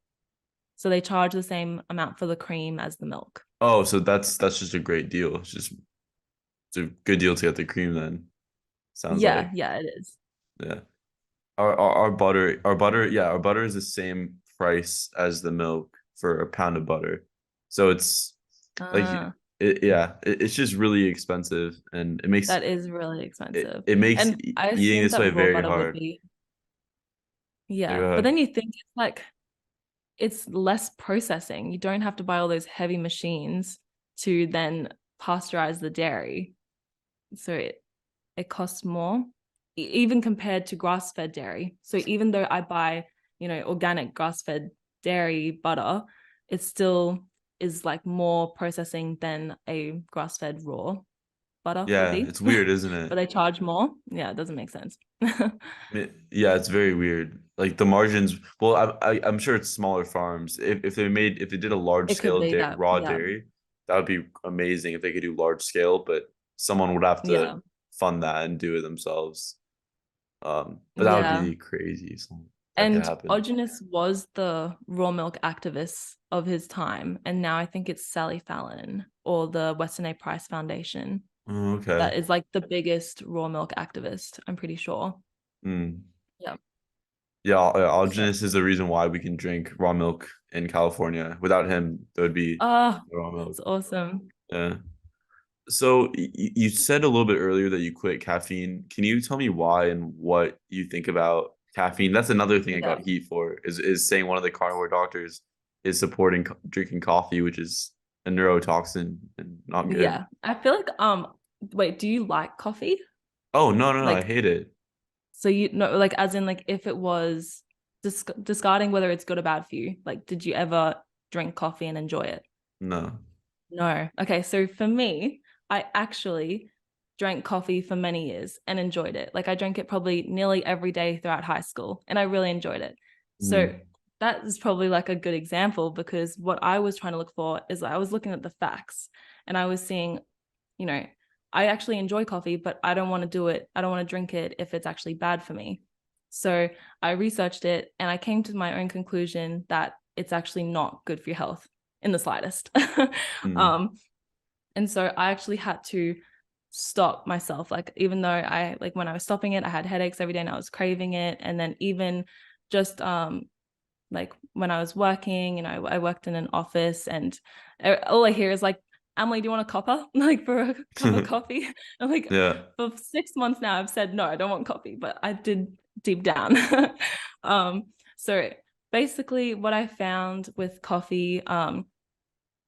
So they charge the same amount for the cream as the milk. Oh, so that's just a great deal. It's a good deal to get the cream then. Sounds like. Yeah, it is. Yeah. Our butter is the same price as the milk for a pound of butter. So it's like Uh, it's just really expensive and that is really expensive. it makes And I eating assumed this that way raw very butter would hard. be, Like, yeah. But then you think it's like it's less processing. You don't have to buy all those heavy machines to then pasteurize the dairy. So it costs more, even compared to grass-fed dairy. So even though I buy, organic grass-fed dairy butter, it still is like more processing than a grass-fed raw butter would yeah, be. it's weird, isn't But it? they charge more. Yeah, it doesn't make sense. Yeah, it's very weird. Like the margins, well, I'm sure it's smaller farms. If they did a large It could scale be that. raw Yeah. dairy, that would be amazing if they could do large scale, but someone would have to Yeah. fund that and do it themselves. But that would Yeah. be crazy. So that could And happen. Ogenus was the raw milk activist of his time. And now I think it's Sally Fallon or the Weston A. Price Foundation Oh, okay. that is like the biggest raw milk activist, I'm pretty sure. Mm. Yeah. Yeah, So, Alginus is the reason why we can drink raw milk in California. Without him, there would be raw milk. that's awesome. Yeah. So you said a little bit earlier that you quit caffeine. Can you tell me why and what you think about caffeine? That's another thing I Yeah. got heat for is saying one of the carnivore doctors is supporting drinking coffee, which is a neurotoxin and not good. Yeah. I feel like, wait, do you like coffee? Oh, no, I Like, hate it. so you know, like, as in, like, if it was discarding whether it's good or bad for you, like, did you ever drink coffee and enjoy it? No. No. Okay, so for me, I actually drank coffee for many years and enjoyed it. Like I drank it probably nearly every day throughout high school and I really enjoyed it. So Mm. that is probably like a good example because what I was trying to look for is I was looking at the facts and I was seeing, you know, I actually enjoy coffee, but I don't want to do it. I don't want to drink it if it's actually bad for me. So I researched it and I came to my own conclusion that it's actually not good for your health in the slightest. Mm. um, and so I actually had to stop myself. Like, even though when I was stopping it, I had headaches every day and I was craving it. And then even just like when I was working, I worked in an office and all I hear is like, Emily, do you want a cuppa? Like for a cup of coffee? I'm like, Yeah. for 6 months now, I've said, no, I don't want coffee, but I did deep down. um, so basically what I found with coffee,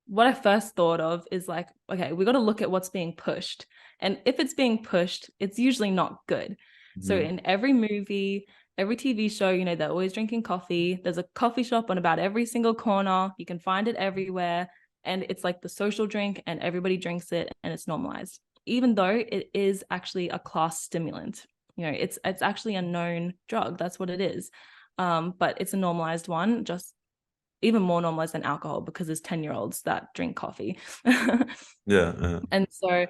what I first thought of is like, okay, we got to look at what's being pushed. And if it's being pushed, it's usually not good. So Mhm. in every movie, every TV show, you know, they're always drinking coffee. There's a coffee shop on about every single corner. You can find it everywhere. And it's like the social drink, and everybody drinks it, and it's normalized, even though it is actually a class stimulant. You know, it's actually a known drug. That's what it is. But it's a normalized one, just even more normalized than alcohol, because there's 10-year-olds that drink coffee. Yeah, yeah. And so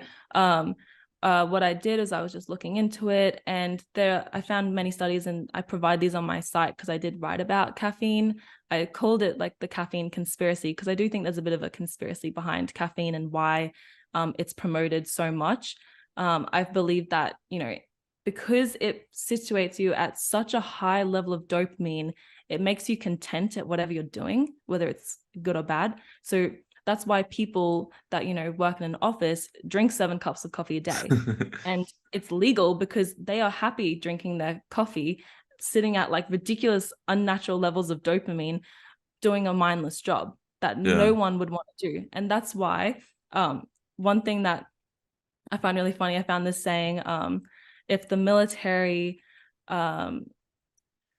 what I did is I was just looking into it, and there I found many studies, and I provide these on my site because I did write about caffeine. I called it like the caffeine conspiracy, because I do think there's a bit of a conspiracy behind caffeine and why it's promoted so much. I believe that, you know, because it situates you at such a high level of dopamine, it makes you content at whatever you're doing, whether it's good or bad. So that's why people that, you know, work in an office drink 7 cups of coffee a day. And it's legal because they are happy drinking their coffee, sitting at like ridiculous, unnatural levels of dopamine, doing a mindless job that Yeah. no one would want to do. And that's why one thing that I find really funny, I found this saying, if the military, oh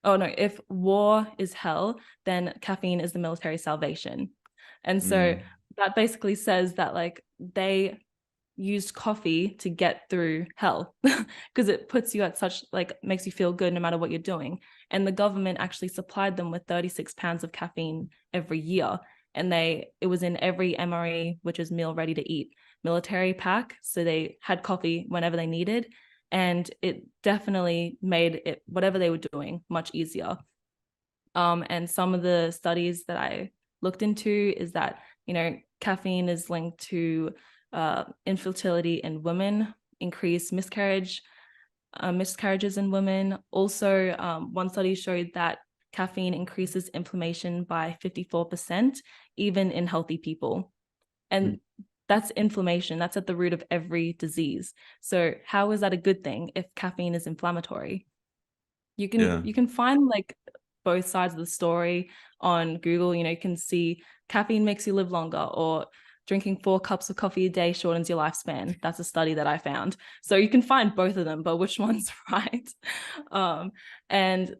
no, if war is hell, then caffeine is the military salvation. And so Mm. that basically says that like they used coffee to get through hell because it puts you at such, like, makes you feel good no matter what you're doing. And the government actually supplied them with 36 pounds of caffeine every year. And it was in every MRE, which is meal ready to eat, military pack. So they had coffee whenever they needed. And it definitely made it, whatever they were doing, much easier. And some of the studies that I looked into is that, you know, caffeine is linked to infertility in women, increased miscarriages in women. Also, one study showed that caffeine increases inflammation by 54%, even in healthy people. And that's inflammation. That's at the root of every disease. So how is that a good thing if caffeine is inflammatory? Yeah. You can find like both sides of the story on Google. You know, you can see caffeine makes you live longer, or drinking 4 cups of coffee a day shortens your lifespan. That's a study that I found. So you can find both of them, but which one's right? And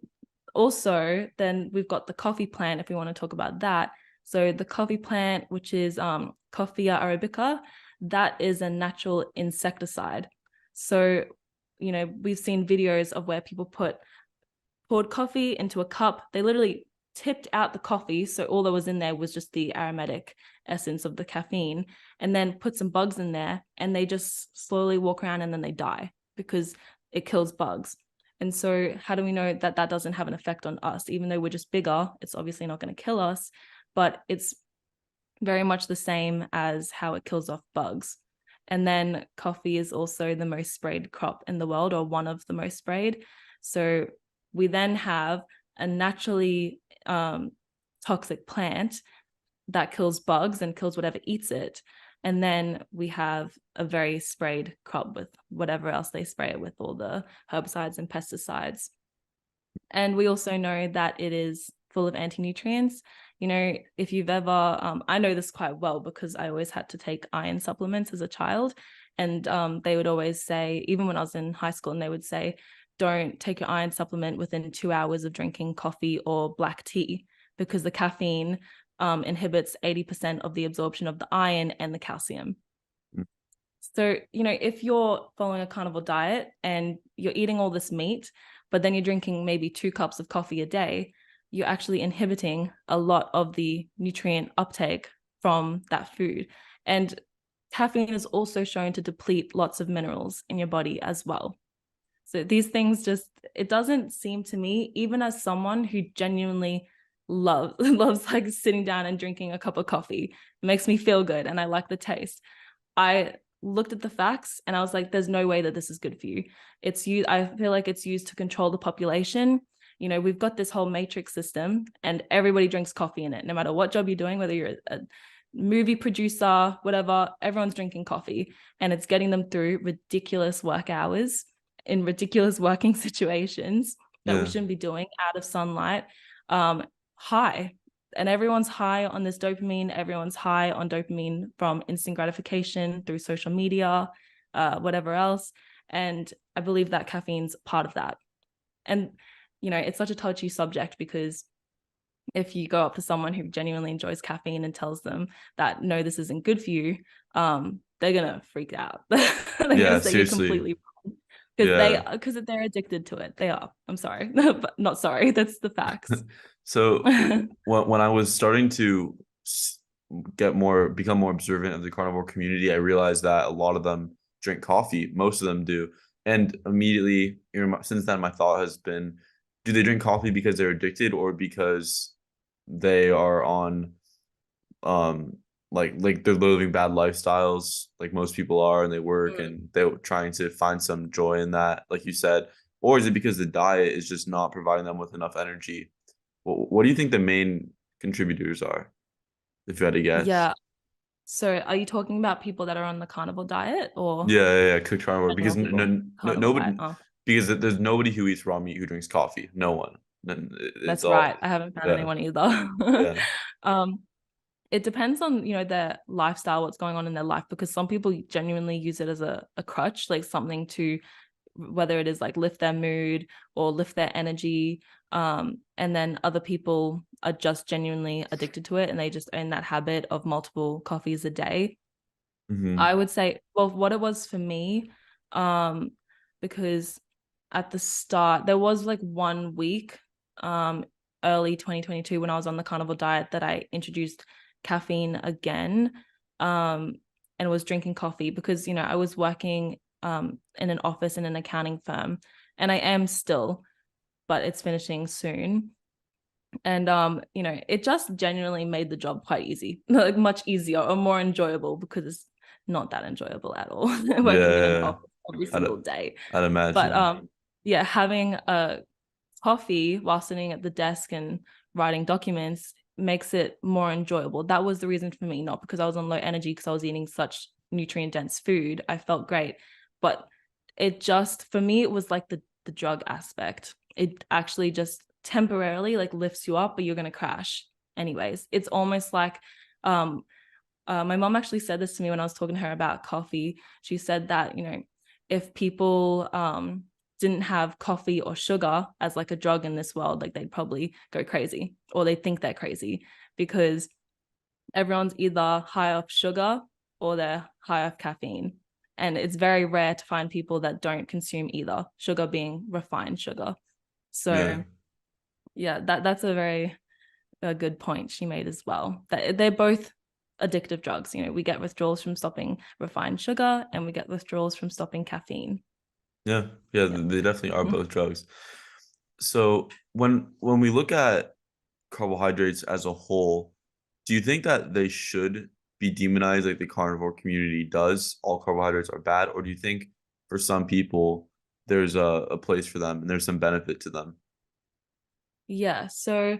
also, then we've got the coffee plant, if we want to talk about that. So the coffee plant, which is Coffea arabica, that is a natural insecticide. So, you know, we've seen videos of where people poured coffee into a cup. They literally tipped out the coffee, so all that was in there was just the aromatic essence of the caffeine, and then put some bugs in there, and they just slowly walk around and then they die because it kills bugs. And so how do we know that that doesn't have an effect on us? Even though we're just bigger, it's obviously not going to kill us, but it's very much the same as how it kills off bugs. And then coffee is also the most sprayed crop in the world, or one of the most sprayed. So we then have a naturally toxic plant that kills bugs and kills whatever eats it. And then we have a very sprayed crop with whatever else they spray it with, all the herbicides and pesticides. And we also know that it is full of anti-nutrients. You know, if you've ever, I know this quite well because I always had to take iron supplements as a child. And they would always say, even when I was in high school, and they would say, don't take your iron supplement within 2 hours of drinking coffee or black tea, because the caffeine inhibits 80% of the absorption of the iron and the calcium. Mm. So, you know, if you're following a carnivore diet and you're eating all this meat, but then you're drinking maybe 2 cups of coffee a day, you're actually inhibiting a lot of the nutrient uptake from that food. And caffeine is also shown to deplete lots of minerals in your body as well. So these things just, it doesn't seem to me, even as someone who genuinely loves like sitting down and drinking a cup of coffee, it makes me feel good and I like the taste. I looked at the facts and I was like, there's no way that this is good for you. It's used, I feel like it's used to control the population. You know, we've got this whole matrix system and everybody drinks coffee in it, no matter what job you're doing, whether you're a movie producer, whatever, everyone's drinking coffee, and it's getting them through ridiculous work hours in ridiculous working situations that we Yeah. shouldn't be doing, out of sunlight, high. and everyone's high on this dopamine. Everyone's high on dopamine from instant gratification through social media, whatever else. And I believe that caffeine's part of that. And, it's such a touchy subject because if you go up to someone who genuinely enjoys caffeine and tells them that, no, this isn't good for you, they're going to freak out. They're going Yeah, to say you're seriously. completely wrong Yeah. because they're addicted to it. They are. I'm sorry, but not sorry. That's the facts. So when I was starting to become more observant of the carnivore community, I realized that a lot of them drink coffee. Most of them do. And immediately, since then, my thought has been, do they drink coffee because they're addicted or because they are on um like they're living bad lifestyles like most people are, and they work and they're trying to find some joy in that, like you said? Or is it because the diet is just not providing them with enough energy? What do you think the main contributors are, if you had to guess? Yeah. So are you talking about people that are on the carnivore diet or Yeah, cooked carnivore, because general people? Carnivore diet. nobody, Oh, because there's nobody who eats raw meat who drinks coffee. No one. And it's that's all, right. I haven't found yeah, anyone either. yeah. um, it depends on, their lifestyle, what's going on in their life, because some people genuinely use it as a crutch, like something to, whether it is like lift their mood or lift their energy. And then other people are just genuinely addicted to it and they just own that habit of multiple coffees a day. I Hmm. would say, well, what it was for me, um, because at the start, there was like 1 week, um, early 2022, when I was on the carnivore diet, that I introduced caffeine again, um, and was drinking coffee because, I was working in an office in an accounting firm, and I am still, but it's finishing soon. And it just genuinely made the job quite easy, like much easier or more enjoyable, because it's not that enjoyable at all working in an Yeah, office every I'd single day. I'd But imagine. yeah, having a coffee while sitting at the desk and writing documents makes it more enjoyable. That was the reason for me, not because I was on low energy, because I was eating such nutrient dense food. I felt great, but it just, for me, it was like the drug aspect. It actually just temporarily like lifts you up, but you're going to crash anyways. It's almost like my mom actually said this to me when I was talking to her about coffee. She said that, if people didn't have coffee or sugar as like a drug in this world, like they'd probably go crazy, or they think they're crazy, because everyone's either high off sugar or they're high off caffeine. And it's very rare to find people that don't consume either, sugar being refined sugar. Yeah. So yeah, that's a good point she made as well. That they're both addictive drugs. We get withdrawals from stopping refined sugar, and we get withdrawals from stopping caffeine. Yeah, Yeah. they definitely are Mhm. both drugs. So when we look at carbohydrates as a whole, do you think that they should be demonized like the carnivore community does? All carbohydrates are bad, or do you think for some people there's a place for them and there's some benefit to them? Yeah. So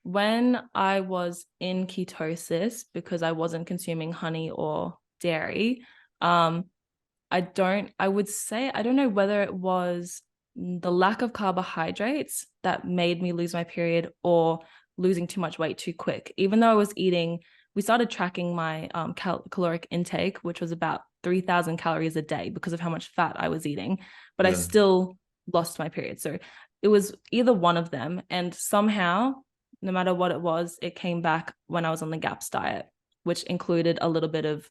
when I was in ketosis, because I wasn't consuming honey or dairy, um, I would say, I don't know whether it was the lack of carbohydrates that made me lose my period, or losing too much weight too quick. Even though I was eating, we started tracking my caloric intake, which was about 3,000 calories a day because of how much fat I was eating, but I Yeah, still lost my period. So it was either one of them. And somehow, no matter what it was, it came back when I was on the GAPS diet, which included a little bit of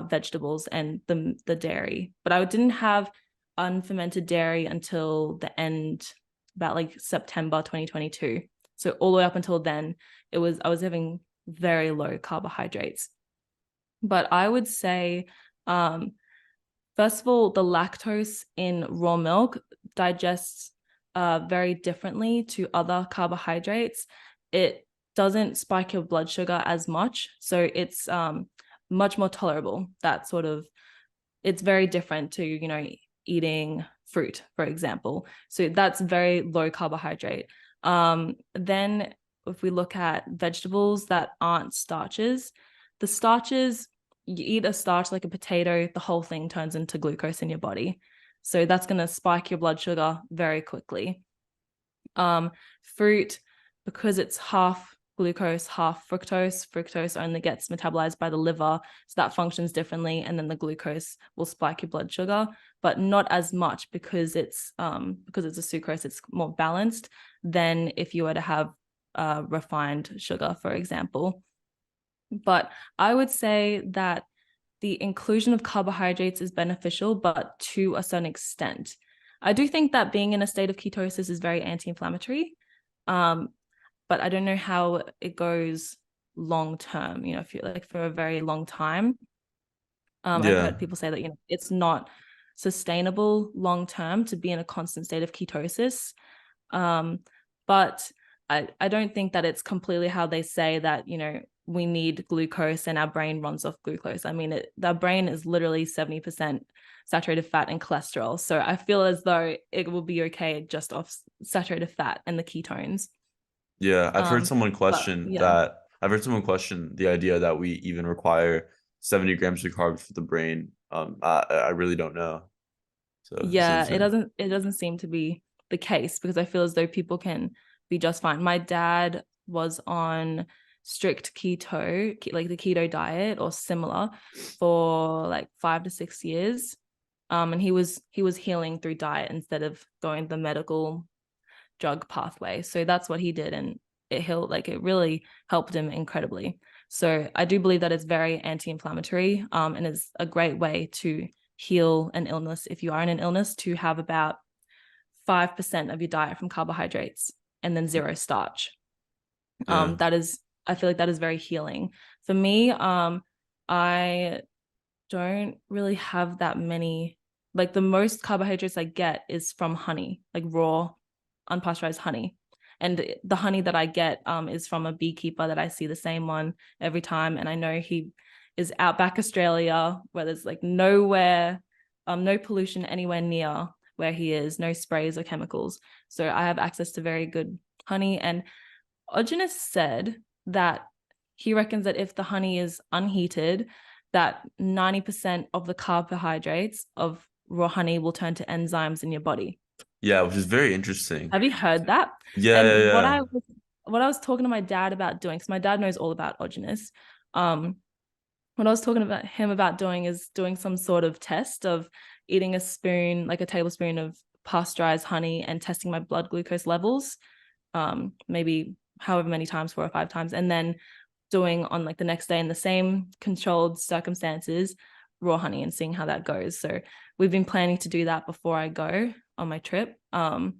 vegetables and the dairy. But I didn't have unfermented dairy until the end, about like September 2022. So all the way up until then, I was having very low carbohydrates. But I would say, um, first of all, the lactose in raw milk digests very differently to other carbohydrates. It doesn't spike your blood sugar as much, so it's much more tolerable. That sort of, it's very different to, eating fruit, for example. So that's very low carbohydrate. Then if we look at vegetables that aren't starches, the starches, you eat a starch like a potato, the whole thing turns into glucose in your body. So that's going to spike your blood sugar very quickly. Fruit, because it's half glucose, half fructose. Fructose only gets metabolized by the liver, so that functions differently. And then the glucose will spike your blood sugar, but not as much because it's a sucrose. It's more balanced than if you were to have refined sugar, for example. But I would say that the inclusion of carbohydrates is beneficial, but to a certain extent. I do think that being in a state of ketosis is very anti-inflammatory, but I don't know how it goes long term. If you like for a very long time, I've Yeah. heard people say that it's not sustainable long term to be in a constant state of ketosis. But I don't think that it's completely how they say that we need glucose and our brain runs off glucose. I mean, our brain is literally 70% saturated fat and cholesterol. So I feel as though it will be okay just off saturated fat and the ketones. Yeah, But yeah, I've heard someone question the idea that we even require 70 grams of carbs for the brain. I really don't know. So it's yeah, it interesting. doesn't seem to be the case because I feel as though people can be just fine. My dad was on strict keto, like the keto diet or similar, for like 5 to 6 years. And he was healing through diet instead of going the medical drug pathway. So that's what he did, and it really helped him incredibly. So I do believe that it's very anti-inflammatory, and is a great way to heal an illness. If you are in an illness, to have about 5% of your diet from carbohydrates and then zero starch. Yeah. That is, I feel like that is very healing. For me, I don't really have that many. Like the most carbohydrates I get is from honey, like raw, unpasteurized honey. And the honey that I get is from a beekeeper that I see the same one every time. And I know he is outback Australia where there's like nowhere, no pollution anywhere near where he is, no sprays or chemicals. So I have access to very good honey. And Ogenes said that he reckons that if the honey is unheated, that 90% of the carbohydrates of raw honey will turn to enzymes in your body. Yeah, which is very interesting. Have you heard that? Yeah, And yeah, what yeah. I was talking to my dad about doing, because my dad knows all about Ogenes. Um, what I was talking about him about doing is doing some sort of test of eating a spoon, like a tablespoon of pasteurized honey, and testing my blood glucose levels, maybe however many times, 4 or 5 times, and then doing on like the next day in the same controlled circumstances raw honey and seeing how that goes. So we've been planning to do that before I go on my trip. So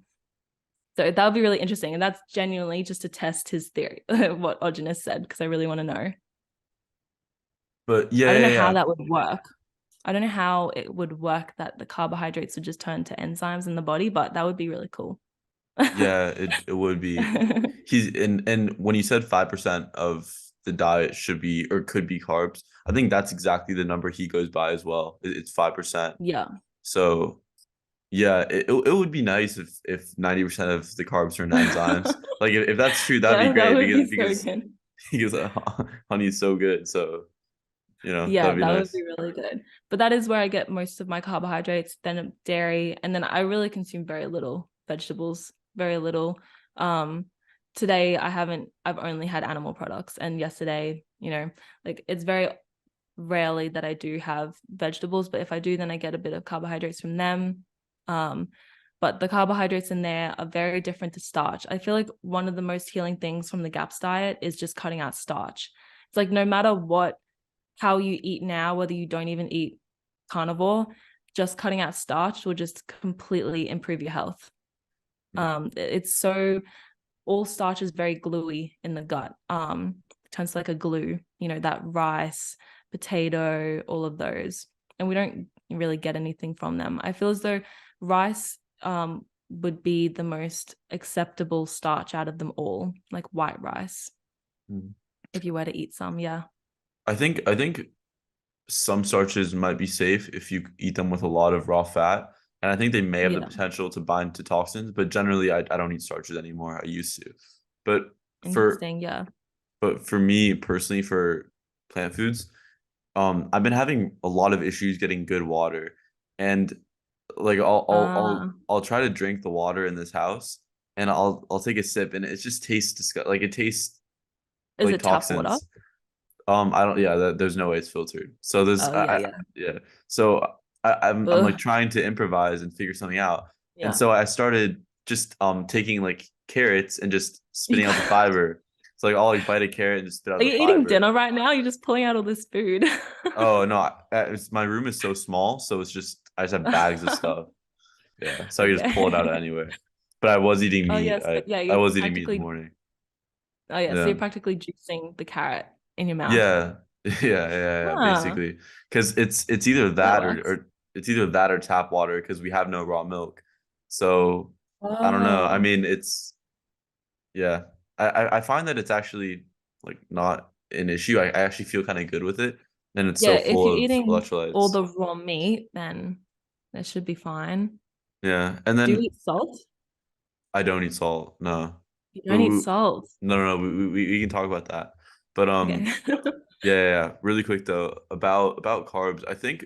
that would be really interesting, and that's genuinely just to test his theory, what Ogenes said, because I really want to know. But I yeah, don't yeah, know how yeah. that would work. I don't know how it would work that the carbohydrates would just turn to enzymes in the body, but that would be really cool. Yeah, it would be. He's and when you said 5% of the diet should be or could be carbs, I think that's exactly the number he goes by as well. It's 5%. Yeah. So yeah, it would be nice if 90% of the carbs are in enzymes. Like if that's true, that'd be Yeah, that great would because be so good. because honey is so good. So, Yeah, that'd be that would nice. be really good. But that is where I get most of my carbohydrates, then dairy, and then I really consume very little vegetables, very little. Um, Today I've only had animal products, and yesterday, like it's very rarely that I do have vegetables, but if I do, then I get a bit of carbohydrates from them. Um, but the carbohydrates in there are very different to starch. I feel like one of the most healing things from the GAPS diet is just cutting out starch. It's like no matter how you eat now, whether you don't even eat carnivore, just cutting out starch will just completely improve your health. It's so all starch is very gluey in the gut. It turns to like a glue, that rice, potato, all of those. And we don't really get anything from them. I feel as though rice would be the most acceptable starch out of them all, like white rice, Mm. if you were to eat some. Yeah. I think some starches might be safe if you eat them with a lot of raw fat. And I think they may have the Yeah. potential to bind to toxins, but generally I don't eat starches anymore. I used to. But for Interesting. Yeah. but for me personally, for plant foods, I've been having a lot of issues getting good water. And like Ah, I'll try to drink the water in this house and I'll take a sip and it just tastes disgusting. Like it tastes Is like it tap water? toxins. I don't. Yeah, there's no way it's filtered. So there's, Oh yeah, yeah. yeah. So I'm like Ugh. trying to improvise and figure something out, and Yeah. so I started just taking like carrots and just spitting out the fiber. So like I'll like bite a carrot and just spit out Are the you eating fiber. dinner right now? You're just pulling out all this food. Oh no, my room is so small, so it's just I just have bags of stuff. Yeah, so I can just pull it out Okay. anywhere. But I was eating Oh meat. yes, but yeah, I you're was eating meat in the practically morning. oh yeah, so Yeah. you're practically juicing the carrot in your mouth. Yeah. Yeah, Huh, basically. Because it's either that that works. or it's either that or tap water because we have no raw milk. So I don't know. I Oh, mean, it's yeah. I find that it's actually like not an issue. I actually feel kind of good with it. And it's yeah, so if full you're of eating all electrolytes. the raw meat, then that should be fine. Yeah. And Do you then eat salt? I don't eat salt. No. You We, don't eat we, salt. no. We can talk about that. But Okay. yeah. Really quick though about carbs. I think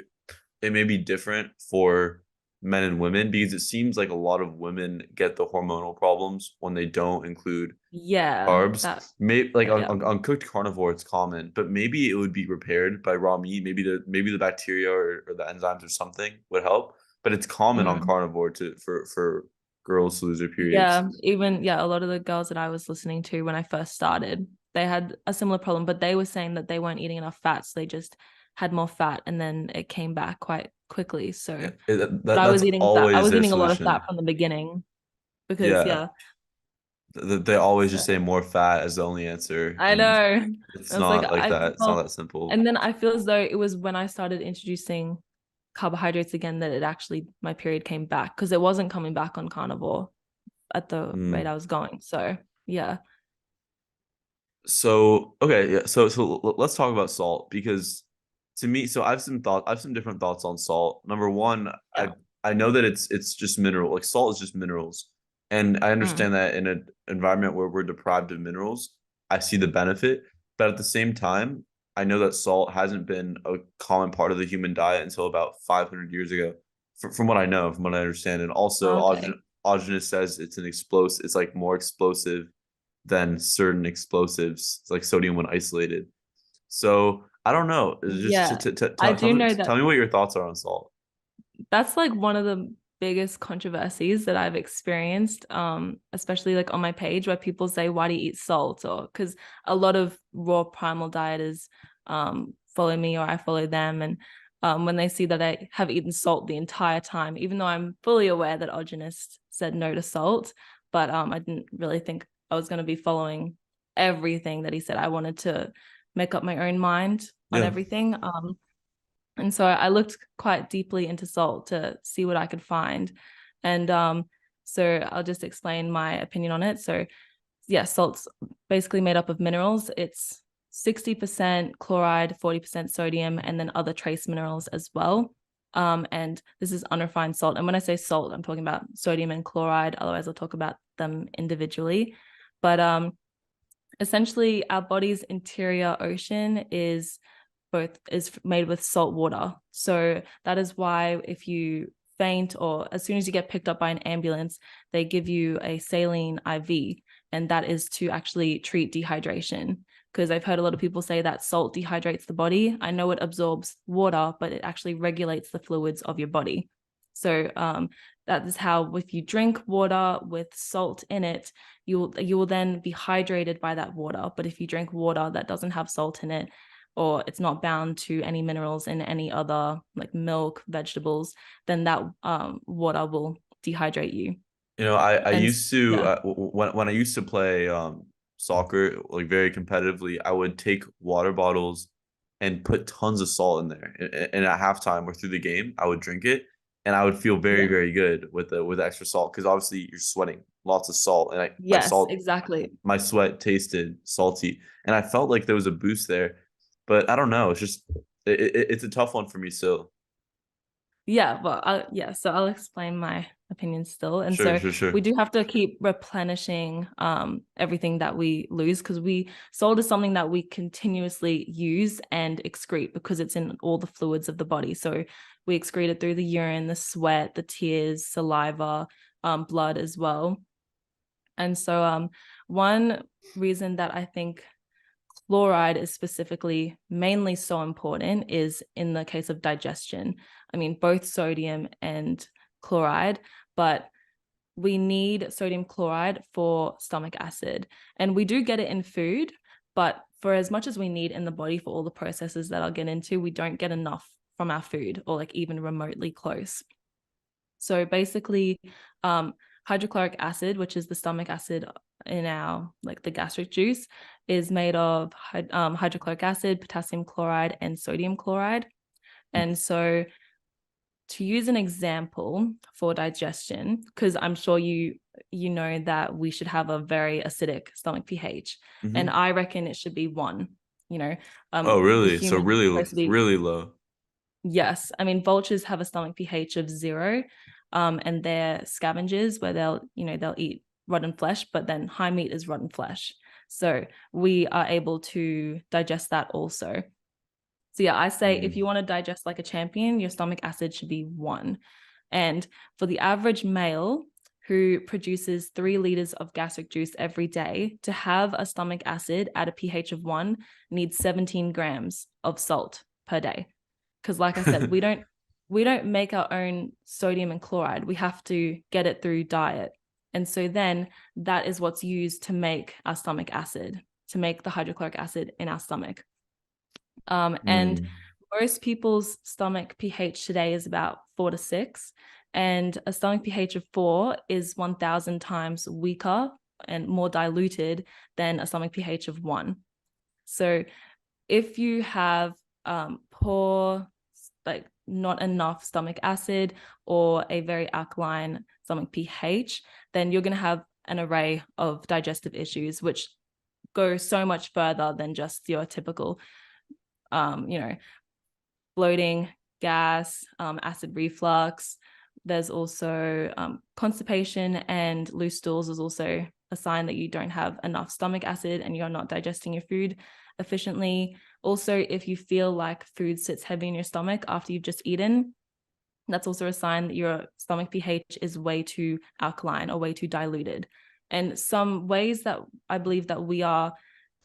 it may be different for men and women because it seems like a lot of women get the hormonal problems when they don't include Yeah, carbs. that Maybe like yeah. on cooked carnivore, it's common, but maybe it would be repaired by raw meat. Maybe the bacteria or the enzymes or something would help. But it's common on Mm. carnivore to for girls to lose their periods. Yeah, even yeah, a lot of the girls that I was listening to when I first started, they had a similar problem, but they were saying that they weren't eating enough fats. They just had more fat and then it came back quite quickly. So, but I That's was eating that. I always was their eating a lot of solution. fat from the beginning because Yeah, yeah. they always just So say more fat as the only answer, I and know. it's I was like, not like I that. It's not well, that simple. and then I feel as though it was when I started introducing carbohydrates again that it actually my period came back because it wasn't coming back on carnivore at the rate I Mm. was going. So yeah. So okay, yeah. Let's talk about salt because to me, so I have some different thoughts on salt. Number one, Yeah. I know that it's just mineral. Like salt is just minerals, and I Mm. understand that in an environment where we're deprived of minerals, I see the benefit. But at the same time, I know that salt hasn't been a common part of the human diet until about 500 years ago, from what I know, from what I understand. And also, Okay. Autogenous says it's an explosive. It's like more explosive than certain explosives, like sodium when isolated. So I don't know. Just Yeah. I do know tell that me what your thoughts are on salt. that's like one of the biggest controversies that I've experienced, especially like on my page where people say, why do you eat salt? Or because a lot of raw primal dieters follow me or I follow them. And when they see that I have eaten salt the entire time, even though I'm fully aware that Ogenist said no to salt, but I didn't really think I was going to be following everything that he said. I wanted to make up my own mind on Yeah. everything. And so I looked quite deeply into salt to see what I could find. And so I'll just explain my opinion on it. So yeah, salt's basically made up of minerals. It's 60% chloride, 40% sodium, and then other trace minerals as well. And this is unrefined salt. And when I say salt, I'm talking about sodium and chloride. Otherwise, I'll talk about them individually. But essentially, our body's interior ocean is made with salt water. So that is why if you faint or as soon as you get picked up by an ambulance, they give you a saline IV, and that is to actually treat dehydration. Because I've heard a lot of people say that salt dehydrates the body. I know it absorbs water, but it actually regulates the fluids of your body. So that is how if you drink water with salt in it, you will then be hydrated by that water. But if you drink water that doesn't have salt in it, or it's not bound to any minerals in any other like milk, vegetables, then that water will dehydrate you. I And used to yeah, when I used to play soccer like very competitively, I would take water bottles and put tons of salt in there. And at halftime or through the game, I would drink it and I would feel yeah, very good with the extra salt because obviously you're sweating lots of salt and yes, exactly. my sweat tasted salty and I felt like there was a boost there. But I don't know, it's just it's a tough one for me still. Yeah, well, yeah, so I'll explain my opinion still. And so Sure. we do have to keep replenishing everything that we lose because we salt is something that we continuously use and excrete because it's in all the fluids of the body. So we excrete it through the urine, the sweat, the tears, saliva, blood as well. And so one reason that I think fluoride is specifically mainly so important is in the case of digestion. I mean, both sodium and chloride, but we need sodium chloride for stomach acid. And we do get it in food, but for as much as we need in the body for all the processes that I'll get into, we don't get enough from our food, or like even remotely close. So basically, hydrochloric acid, which is the stomach acid in our, like the gastric juice, is made of hydrochloric acid, potassium chloride, and sodium chloride. And so to use an example for digestion, because I'm sure you know that we should have a very acidic stomach pH, and I reckon it should be 1. Oh, The really? So human is really, supposed to be, really low. yes. I mean, vultures have a stomach pH of 0, and they're scavengers where they'll eat rotten flesh, but then high meat is rotten flesh. So we are able to digest that also. So yeah, I say if you want to digest like a champion, your stomach acid should be 1. And for the average male who produces 3 liters of gastric juice every day, to have a stomach acid at a pH of 1 needs 17 grams of salt per day. Because like I said, we don't make our own sodium and chloride. We have to get it through diet. And so then that is what's used to make our stomach acid, to make the hydrochloric acid in our stomach. And most people's stomach pH today is about 4 to 6, and a stomach pH of 4 is 1,000 times weaker and more diluted than a stomach pH of 1. So if you have poor, like not enough stomach acid or a very alkaline stomach pH, then you're going to have an array of digestive issues, which go so much further than just your typical bloating, gas, acid reflux. There's also constipation, and loose stools is also a sign that you don't have enough stomach acid and you're not digesting your food efficiently. Also, if you feel like food sits heavy in your stomach after you've just eaten, that's also a sign that your stomach pH is way too alkaline or way too diluted. And some ways that I believe that we are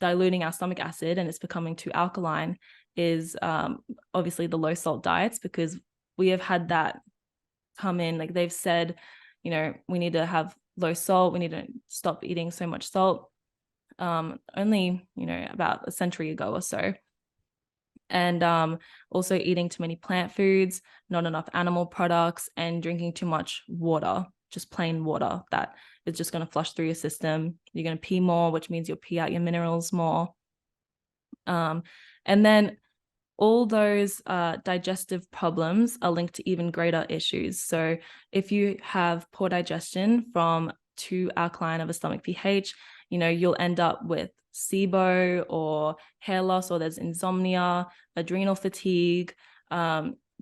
diluting our stomach acid and it's becoming too alkaline is obviously the low salt diets, because we have had that come in. Like they've said, we need to have low salt. We need to stop eating so much salt. Only, about a century ago or so. And also eating too many plant foods, not enough animal products, and drinking too much water, just plain water that is just going to flush through your system. You're going to pee more, which means you'll pee out your minerals more. And then all those digestive problems are linked to even greater issues. So if you have poor digestion from too alkaline of a stomach pH, you'll end up with SIBO or hair loss, or there's insomnia, adrenal fatigue.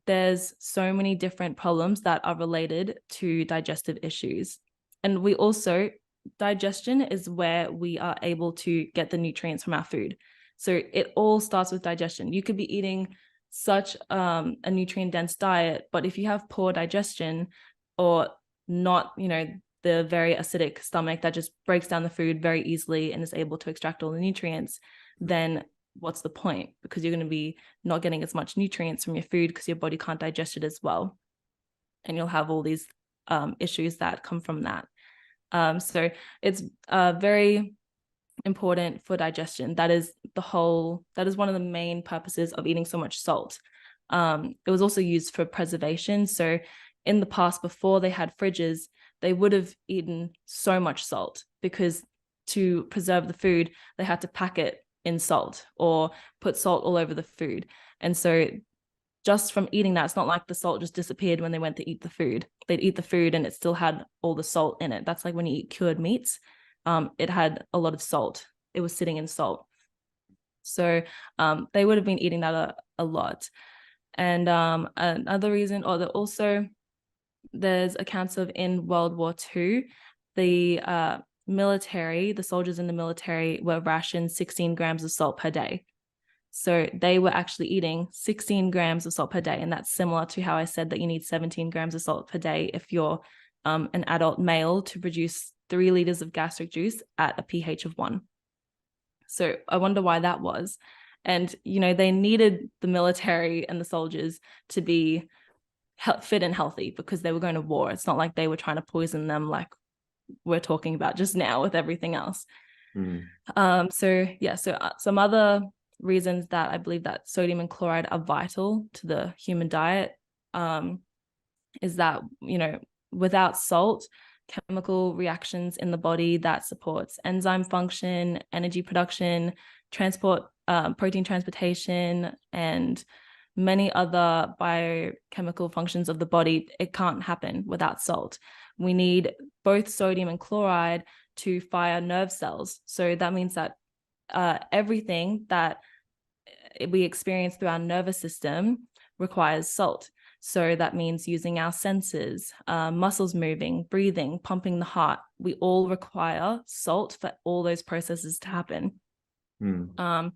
There's so many different problems that are related to digestive issues. And we also, digestion is where we are able to get the nutrients from our food. So it all starts with digestion. You could be eating such a nutrient dense diet, but if you have poor digestion or not, the very acidic stomach that just breaks down the food very easily and is able to extract all the nutrients, then what's the point? Because you're going to be not getting as much nutrients from your food because your body can't digest it as well. And you'll have all these issues that come from that. So it's very important for digestion. That is one of the main purposes of eating so much salt. It was also used for preservation. So in the past, before they had fridges, they would have eaten so much salt, because to preserve the food, they had to pack it in salt or put salt all over the food. And so just from eating that, it's not like the salt just disappeared when they went to eat the food. They'd eat the food and it still had all the salt in it. That's like when you eat cured meats. It had a lot of salt. It was sitting in salt. So they would have been eating that a lot. And another reason, there's accounts of in World War II, the soldiers in the military were rationed 16 grams of salt per day. So they were actually eating 16 grams of salt per day. And that's similar to how I said that you need 17 grams of salt per day if you're an adult male to produce 3 liters of gastric juice at a pH of 1. So I wonder why that was. And, they needed the military and the soldiers to be fit and healthy because they were going to war. It's not like they were trying to poison them like we're talking about just now with everything else. Mm. So some other reasons that I believe that sodium and chloride are vital to the human diet is that, without salt, chemical reactions in the body that supports enzyme function, energy production, protein transportation, and many other biochemical functions of the body, it can't happen without salt. We need both sodium and chloride to fire nerve cells. So that means that everything that we experience through our nervous system requires salt. So that means using our senses, muscles moving, breathing, pumping the heart. We all require salt for all those processes to happen. Mm.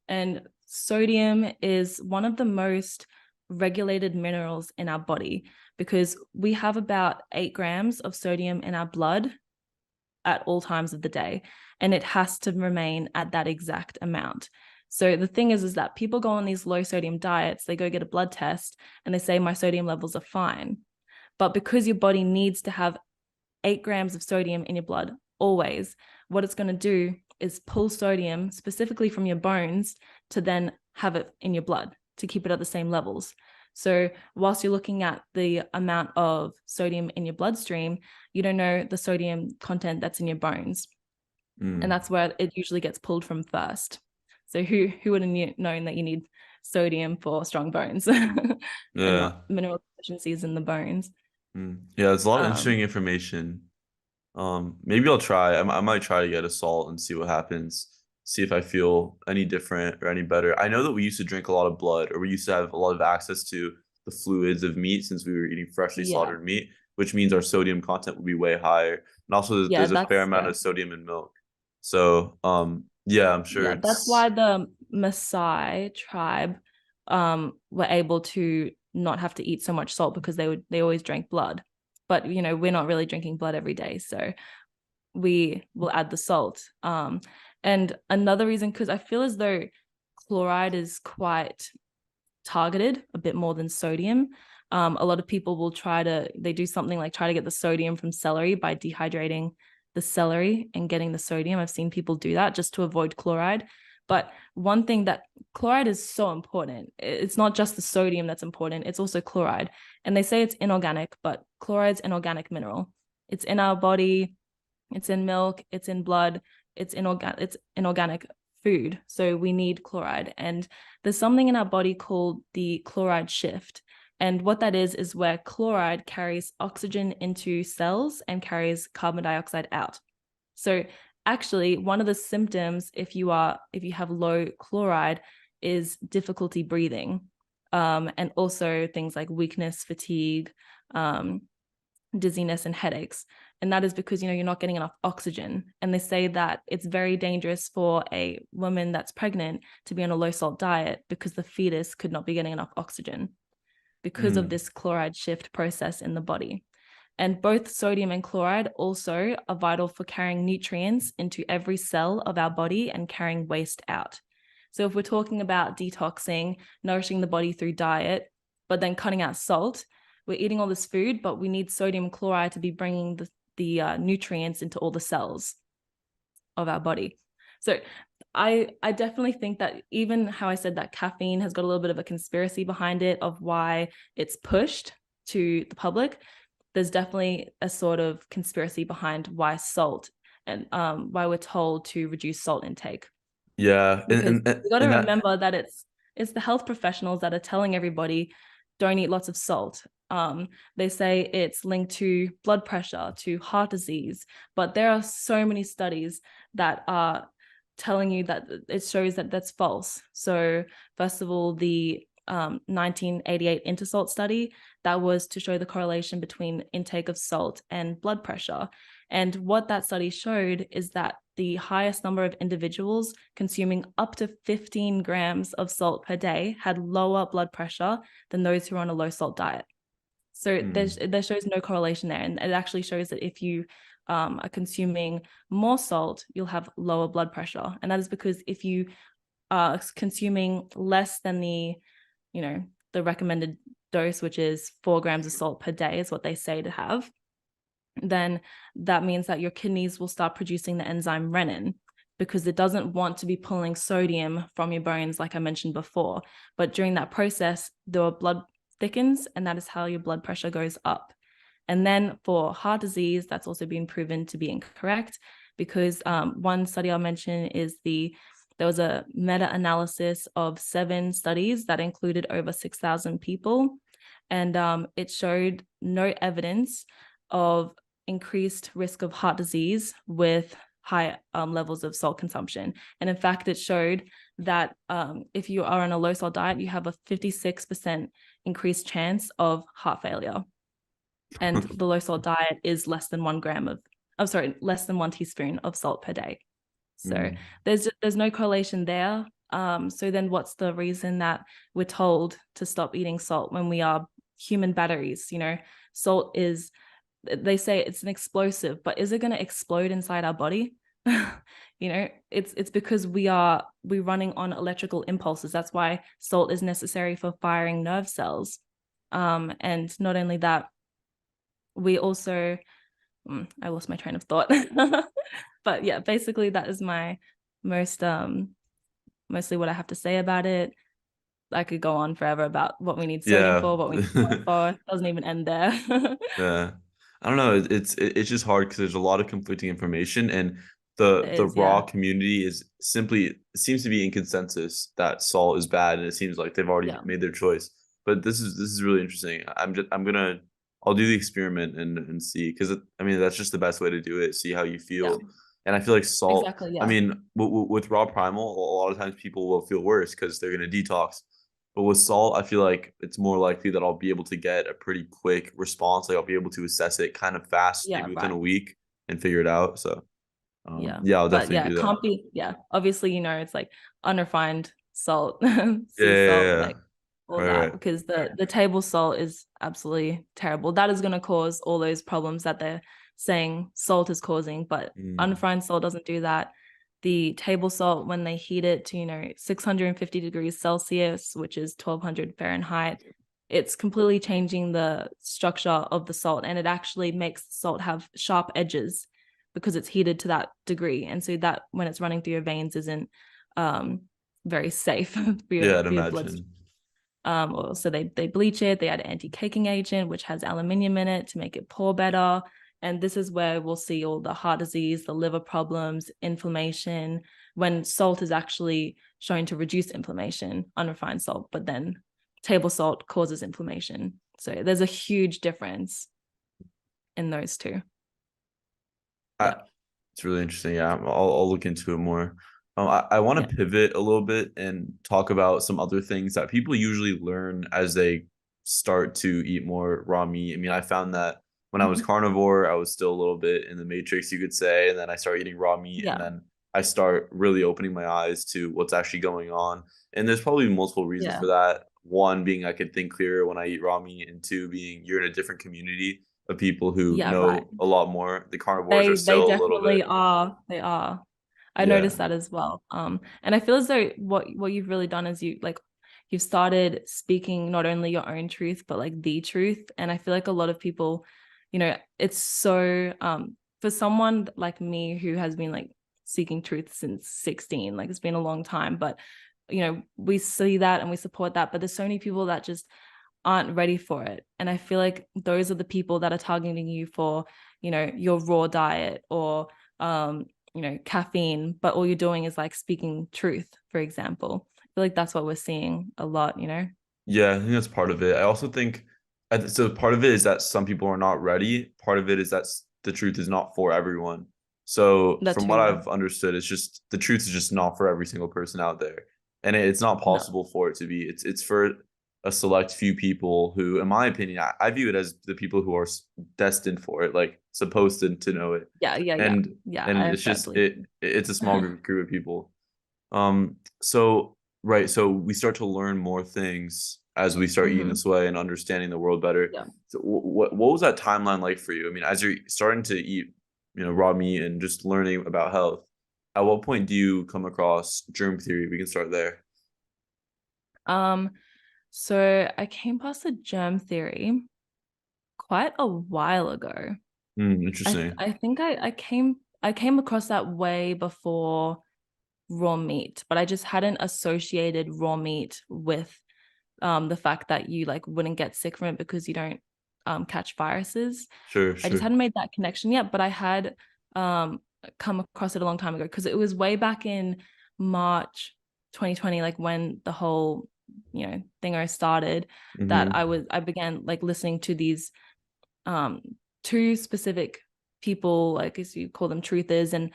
And sodium is one of the most regulated minerals in our body because we have about 8 grams of sodium in our blood at all times of the day, and it has to remain at that exact amount. So the thing is that people go on these low sodium diets, they go get a blood test and they say my sodium levels are fine. But because your body needs to have 8 grams of sodium in your blood always, what it's going to do is pull sodium specifically from your bones to then have it in your blood to keep it at the same levels. So whilst you're looking at the amount of sodium in your bloodstream, you don't know the sodium content that's in your bones. And that's where it usually gets pulled from first. So who would have known that you need sodium for strong bones and Yeah. not mineral deficiencies in the bones? Yeah, it's a lot of Um, interesting information. Maybe I'll try. I might try to get a salt and see what happens. See if I feel any different or any better. I know that we used to drink a lot of blood, or we used to have a lot of access to the fluids of meat since we were eating freshly yeah, slaughtered meat, which means our sodium content would be way higher. And also, yeah, there's a fair that's amount yeah. of sodium in milk. So, yeah, I'm sure Yeah, that's it's why the Maasai tribe were able to not have to eat so much salt because they always drank blood. But we're not really drinking blood every day, so we will add the salt. And another reason, because I feel as though chloride is quite targeted a bit more than sodium. A lot of people will they do something like try to get the sodium from celery by dehydrating the celery and getting the sodium. I've seen people do that just to avoid chloride. But one thing that chloride is so important, it's not just the sodium that's important, it's also chloride. And they say it's inorganic, but chloride's an organic mineral. It's in our body, it's in milk, it's in blood, it's inorganic food. So we need chloride. And there's something in our body called the chloride shift. And what that is where chloride carries oxygen into cells and carries carbon dioxide out. So actually, one of the symptoms if you have low chloride is difficulty breathing, and also things like weakness, fatigue, dizziness, and headaches. And that is because you're not getting enough oxygen. And they say that it's very dangerous for a woman that's pregnant to be on a low salt diet because the fetus could not be getting enough oxygen because of mm, this chloride shift process in the body. And both sodium and chloride also are vital for carrying nutrients into every cell of our body and carrying waste out. So if we're talking about detoxing, nourishing the body through diet, but then cutting out salt, we're eating all this food, but we need sodium chloride to be bringing the nutrients into all the cells of our body. So I definitely think that even how I said that caffeine has got a little bit of a conspiracy behind it of why it's pushed to the public, there's definitely a sort of conspiracy behind why salt and why we're told to reduce salt intake. yeah, Because we got to and that remember that it's the health professionals that are telling everybody don't eat lots of salt. They say it's linked to blood pressure, to heart disease, but there are so many studies that are telling you that it shows that that's false. So first of all, the 1988 Intersalt study, that was to show the correlation between intake of salt and blood pressure. And what that study showed is that the highest number of individuals consuming up to 15 grams of salt per day had lower blood pressure than those who are on a low salt diet. So there shows no correlation there. And it actually shows that if you are consuming more salt, you'll have lower blood pressure. And that is because if you are consuming less than the recommended dose, which is 4 grams of salt per day, is what they say to have, then that means that your kidneys will start producing the enzyme renin, because it doesn't want to be pulling sodium from your bones, like I mentioned before. But during that process, the blood thickens, and that is how your blood pressure goes up. And then for heart disease, that's also been proven to be incorrect, because one study I'll mention is there was a meta-analysis of 7 studies that included over 6,000 people. And it showed no evidence of increased risk of heart disease with high levels of salt consumption. And in fact, it showed that if you are on a low salt diet, you have a 56% increased chance of heart failure. And the low salt diet is less than 1 teaspoon of salt per day. So there's no correlation there. So then what's the reason that we're told to stop eating salt when we are human batteries? Salt is, they say it's an explosive, but is it going to explode inside our body? It's because we're running on electrical impulses. That's why salt is necessary for firing nerve cells. And not only that, we also, I lost my train of thought. But yeah, basically that is my mostly what I have to say about it. I could go on forever about what we need sodium for, what we need salt for. It doesn't even end there. Yeah. I don't know. It's just hard because there's a lot of conflicting information, and the raw community seems to be in consensus that salt is bad, and it seems like they've already made their choice. But this is really interesting. I'll do the experiment and see, because I mean that's just the best way to do it. See how you feel. Yeah. And I feel like salt. Exactly, yeah. I mean, with raw primal, a lot of times people will feel worse because they're gonna detox. But with salt, I feel like it's more likely that I'll be able to get a pretty quick response. Like I'll be able to assess it kind of fast, maybe within a week, and figure it out. So yeah, I'll but definitely yeah, do it that. can't be, obviously, it's like unrefined salt, sea salt, Yeah. like all that, Right. because the table salt is absolutely terrible. That is going to cause all those problems that they're saying salt is causing, but unrefined salt doesn't do that. The table salt, when they heat it to 650 degrees Celsius, which is 1200 Fahrenheit, it's completely changing the structure of the salt, and it actually makes the salt have sharp edges because it's heated to that degree. And so that when it's running through your veins isn't very safe for Yeah, I'd your bloodstream. imagine. So they bleach it, they add anti-caking agent, which has aluminium in it to make it pour better. And this is where we'll see all the heart disease, the liver problems, inflammation, when salt is actually shown to reduce inflammation, unrefined salt, but then table salt causes inflammation. So there's a huge difference in those two. It's really interesting. Yeah, I'll look into it more. I want to pivot a little bit and talk about some other things that people usually learn as they start to eat more raw meat. I mean, I found that when I was carnivore, I was still a little bit in the matrix, you could say, and then I started eating raw meat, and then I start really opening my eyes to what's actually going on. And there's probably multiple reasons for that. One being I could think clearer when I eat raw meat, and two being you're in a different community of people who know a lot more. The carnivores are They still a little definitely bit. are. They are. I noticed that as well. And I feel as though what you've really done is you've started speaking not only your own truth, but like the truth. And I feel like a lot of people, it's so for someone like me who has been like seeking truth since 16, like it's been a long time, but we see that and we support that, but there's so many people that just aren't ready for it. And I feel like those are the people that are targeting you for, your raw diet or caffeine, but all you're doing is like speaking truth, for example. I feel like that's what we're seeing a lot. Yeah, I think that's part of it. I also think so. Part of it is that some people are not ready. Part of it is that the truth is not for everyone. So That from too, what yeah. I've understood, it's just the truth is just not for every single person out there, and it's not No. possible for it to be. It's for a select few people who, in my opinion, I view it as the people who are destined for it, like supposed to know it. Yeah. And I it's just believe. it's a small group of people. So right, so we start to learn more things as we start eating this way and understanding the world better. Yeah. So what was that timeline like for you? I mean, as you're starting to eat raw meat and just learning about health. At what point do you come across germ theory? We can start there. Um, so I came past the germ theory quite a while ago. Interesting. I think I came across that way before raw meat, but I just hadn't associated raw meat with the fact that you like wouldn't get sick from it because you don't catch viruses. Sure, I just sure. hadn't made that connection yet, but I had um come across it a long time ago because it was way back in March 2020, like when the whole thingo started, that Mm-hmm. I began like listening to these um two specific people, like as you call them truthers, and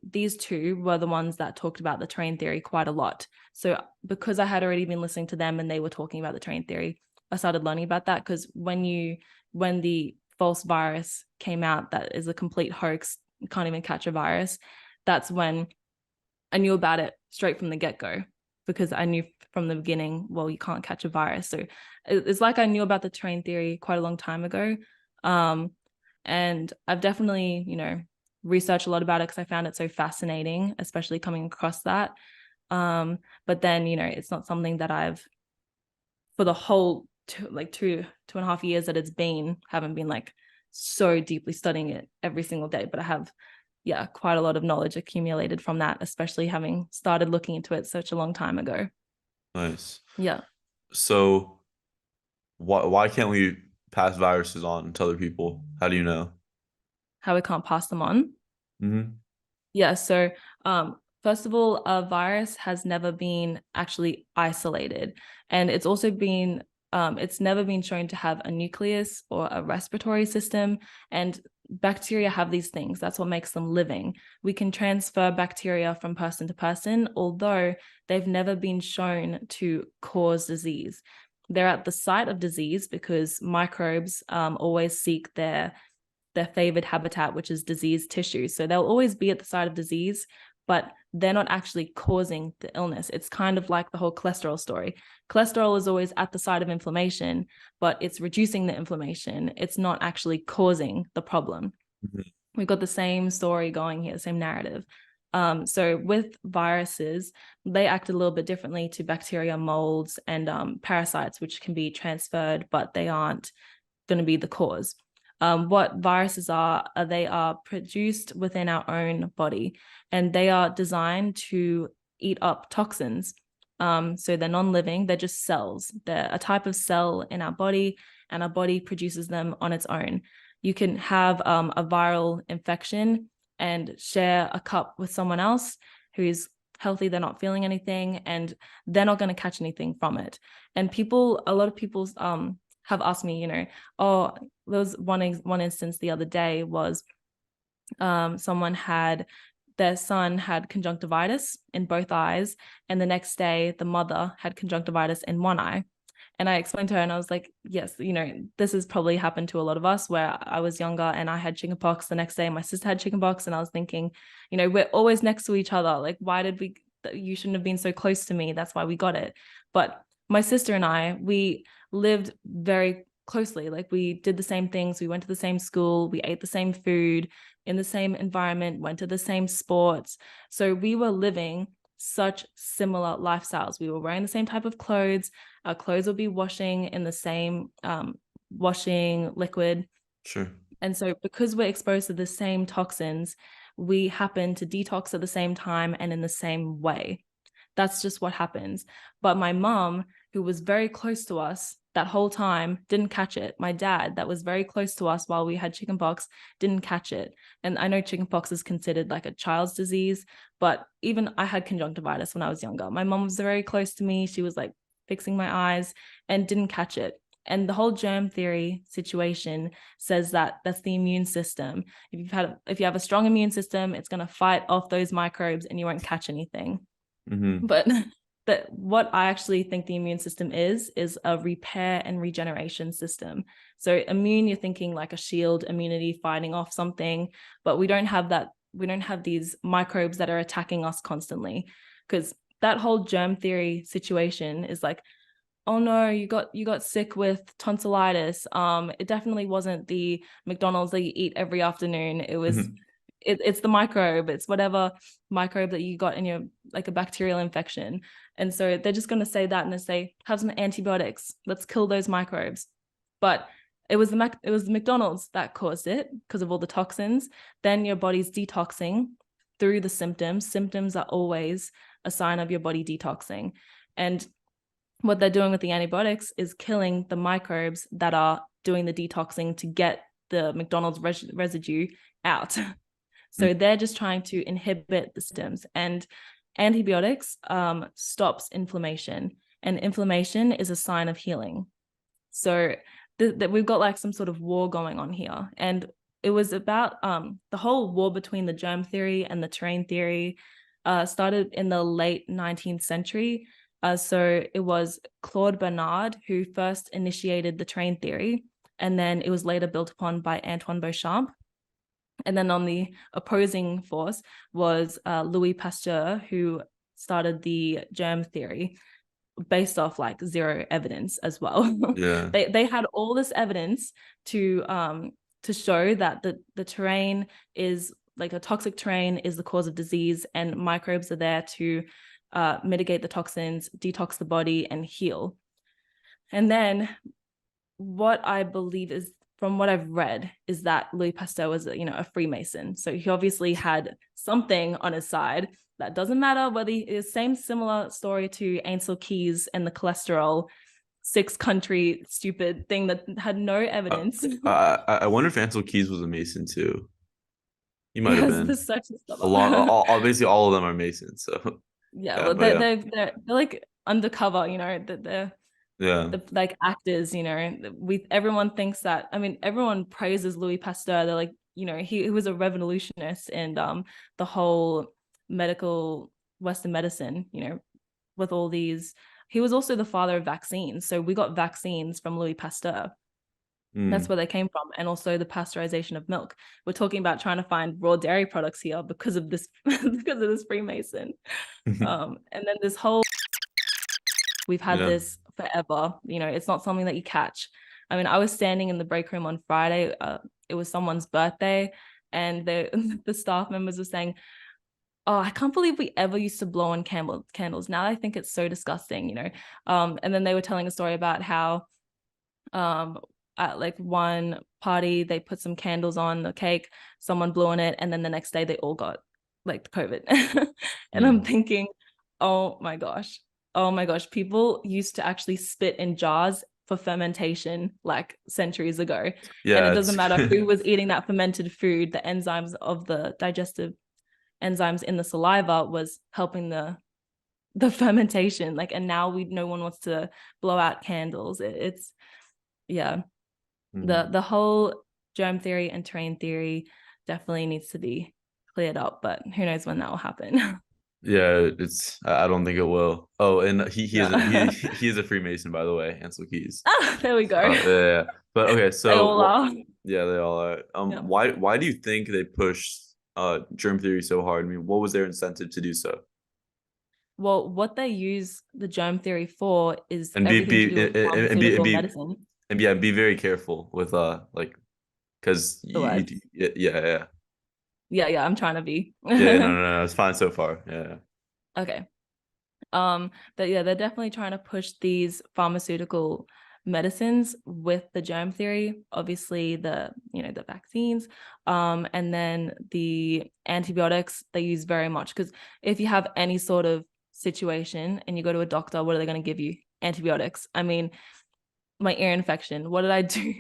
these two were the ones that talked about the train theory quite a lot. So because I had already been listening to them and they were talking about the train theory, I started learning about that because when the false virus came out that is a complete hoax, you can't even catch a virus, that's when I knew about it straight from the get-go because I knew from the beginning, well, you can't catch a virus. So it's like I knew about the train theory quite a long time ago. Um, and I've definitely, researched a lot about it because I found it so fascinating, especially coming across that. But then, it's not something that I've, for the whole two and a half years that it's been, haven't been like so deeply studying it every single day. But I have, yeah, quite a lot of knowledge accumulated from that, especially having started looking into it such a long time ago. Nice. Yeah. So why can't we pass viruses on to other people? How do you know? How we can't pass them on. Mm-hmm. Yeah. So, first of all, a virus has never been actually isolated, and it's never been shown to have a nucleus or a respiratory system. And bacteria have these things. That's what makes them living. We can transfer bacteria from person to person, although they've never been shown to cause disease. They're at the site of disease because microbes always seek their favored habitat, which is diseased tissue. So they'll always be at the site of disease, but they're not actually causing the illness. It's kind of like the whole cholesterol story. Cholesterol is always at the site of inflammation, but it's reducing the inflammation. It's not actually causing the problem. Mm-hmm. We've got the same story going here, the same narrative. So with viruses, they act a little bit differently to bacteria, molds, and parasites, which can be transferred, but they aren't going to be the cause. What viruses are they are produced within our own body, and they are designed to eat up toxins. So they're non-living, they're just cells. They're a type of cell in our body, and our body produces them on its own. You can have a viral infection and share a cup with someone else who's healthy, they're not feeling anything, and they're not going to catch anything from it. And a lot of people have asked me, oh, there was one instance the other day was their son had conjunctivitis in both eyes, and the next day the mother had conjunctivitis in one eye. And I explained to her and I was like, yes, this has probably happened to a lot of us where I was younger and I had chickenpox the next day, my sister had chickenpox, and I was thinking, we're always next to each other. Like, you shouldn't have been so close to me. That's why we got it. But my sister and I, we lived very closely. Like, we did the same things. We went to the same school. We ate the same food in the same environment, went to the same sports. So we were living such similar lifestyles. We were wearing the same type of clothes. Our clothes would be washing in the same washing liquid. Sure. And so because we're exposed to the same toxins, we happen to detox at the same time and in the same way. That's just what happens. But my mom, who was very close to us that whole time, didn't catch it. My dad, that was very close to us while we had chickenpox, didn't catch it. And I know chickenpox is considered like a child's disease, but even I had conjunctivitis when I was younger. My mom was very close to me. She was like fixing my eyes and didn't catch it. And the whole germ theory situation says that that's the immune system. If you have a strong immune system, it's going to fight off those microbes and you won't catch anything. Mm-hmm. But what I actually think the immune system is a repair and regeneration system. So immune, you're thinking like a shield, immunity, fighting off something, but we don't have that. We don't have these microbes that are attacking us constantly, because that whole germ theory situation is like oh no, you got sick with tonsillitis. It definitely wasn't the McDonald's that you eat every afternoon. It's the microbe. It's whatever microbe that you got in your, like, a bacterial infection. And so they're just going to say that, and they say, have some antibiotics. Let's kill those microbes. But it was the McDonald's that caused it because of all the toxins. Then your body's detoxing through the symptoms. Symptoms are always a sign of your body detoxing. And what they're doing with the antibiotics is killing the microbes that are doing the detoxing to get the McDonald's residue out. So they're just trying to inhibit the symptoms. And antibiotics stops inflammation, and inflammation is a sign of healing. So that we've got like some sort of war going on here. And it was about the whole war between the germ theory and the terrain theory started in the late 19th century. So it was Claude Bernard who first initiated the terrain theory, and then it was later built upon by Antoine Béchamp. And then on the opposing force was Louis Pasteur, who started the germ theory based off like zero evidence as well. Yeah. They had all this evidence to show that the terrain is like a toxic terrain is the cause of disease, and microbes are there to mitigate the toxins, detox the body, and heal. And then what I believe is, from what I've read, is that Louis Pasteur was, a Freemason. So he obviously had something on his side. That doesn't matter whether it's same similar story to Ansel Keys and the cholesterol 6-country stupid thing that had no evidence. I wonder if Ansel Keys was a Mason too. He might have Yes, been. there's such stuff. A lot, basically all of them are Masons. So Yeah, yeah, well, but yeah, they're like undercover, that they're yeah, the like actors, everyone thinks that. I mean, everyone praises Louis Pasteur. They're like, he was a revolutionist in the whole medical Western medicine, with all these. He was also the father of vaccines. So we got vaccines from Louis Pasteur. That's mm. where they came from. And also the pasteurization of milk. We're talking about trying to find raw dairy products here because of this because of this Freemason. And then this whole, we've had Yeah, this forever. It's not something that you catch. I mean, I was standing in the break room on Friday. It was someone's birthday, and the staff members were saying, "Oh, I can't believe we ever used to blow on candles. Now I think it's so disgusting." And then they were telling a story about how at like one party they put some candles on the cake, someone blew on it, and then the next day they all got like COVID. And I'm mm. thinking, oh my gosh, people used to actually spit in jars for fermentation like centuries ago, and it Yeah. doesn't It's matter who was eating that fermented food. The enzymes of the digestive enzymes in the saliva was helping the fermentation, like, and now no one wants to blow out candles. It's yeah, mm. the whole germ theory and terrain theory definitely needs to be cleared up, but who knows when that will happen. Yeah. It's I don't think it will. Oh, and he is Yeah. he is a Freemason, by the way, Ansel Keys. There we go. Yeah, yeah. But okay, They so all are. yeah, they all are. Yeah. Why do you think they pushed germ theory so hard? I mean, what was their incentive to do so? Well, what they use the germ theory for is And everything to do with and pharmaceutical be medicine. and yeah, be very careful with like because The you words. yeah, yeah, Yeah, I'm trying to be. yeah, no, it's fine so far. Yeah. Okay. But yeah, they're definitely trying to push these pharmaceutical medicines with the germ theory, obviously the vaccines, and then the antibiotics they use very much, because if you have any sort of situation and you go to a doctor, what are they going to give you? Antibiotics. I mean, my ear infection, what did I do?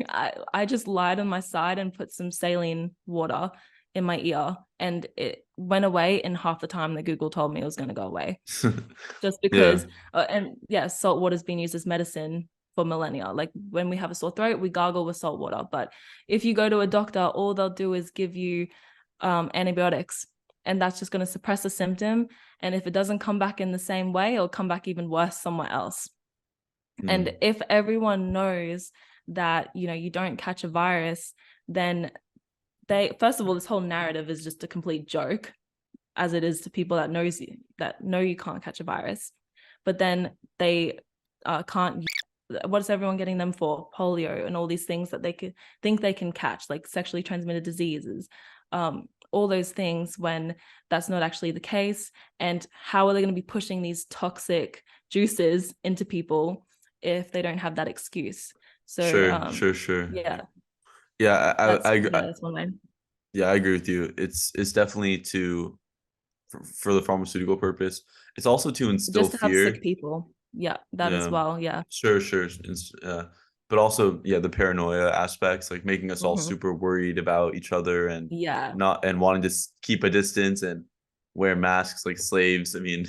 I just lied on my side and put some saline water in my ear, and it went away in half the time that Google told me it was going to go away, just Yeah. because and yeah, salt water's been used as medicine for millennia. Like when we have a sore throat, we gargle with salt water. But if you go to a doctor, all they'll do is give you antibiotics, and that's just going to suppress the symptom. And if it doesn't come back in the same way, it'll come back even worse somewhere else. And Mm. if everyone knows that you don't catch a virus, then they, first of all, this whole narrative is just a complete joke, as it is to people that know you can't catch a virus. But then they can't, what's everyone getting them for? Polio and all these things that they could think they can catch, like sexually transmitted diseases, all those things, when that's not actually the case. And how are they going to be pushing these toxic juices into people if they don't have that excuse? So Sure. yeah, Yeah, that's one way. yeah, I agree with you. It's definitely for the pharmaceutical purpose. It's also to instill Just to have sick fear. people. Yeah, that as Yeah, well. Yeah. sure. But also, yeah, the paranoia aspects, like making us all Hmm. super worried about each other and Yeah, not and wanting to keep a distance and wear masks like slaves. I mean,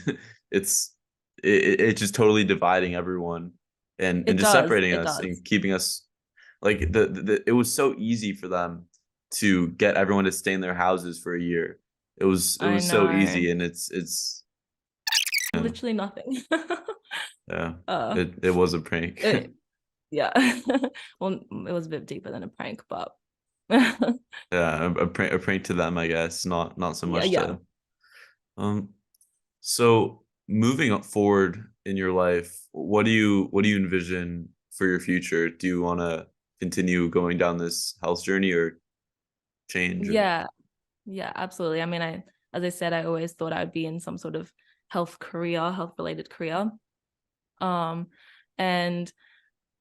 it's it's just totally dividing everyone and it just does. separating It us does. and keeping us like it was so easy for them to get everyone to stay in their houses for a year. It I was so know. easy and it's yeah, Literally nothing. yeah. uh, It was a prank. it, yeah. Well, it was a bit deeper than a prank, but Yeah, a prank to them, I guess, not so yeah, much yeah. to um so moving up forward in your life, what do you envision for your future? Do you want to continue going down this health journey or change or Yeah, yeah, absolutely. I mean, as I said, I always thought I'd be in some sort of health related career. Um, and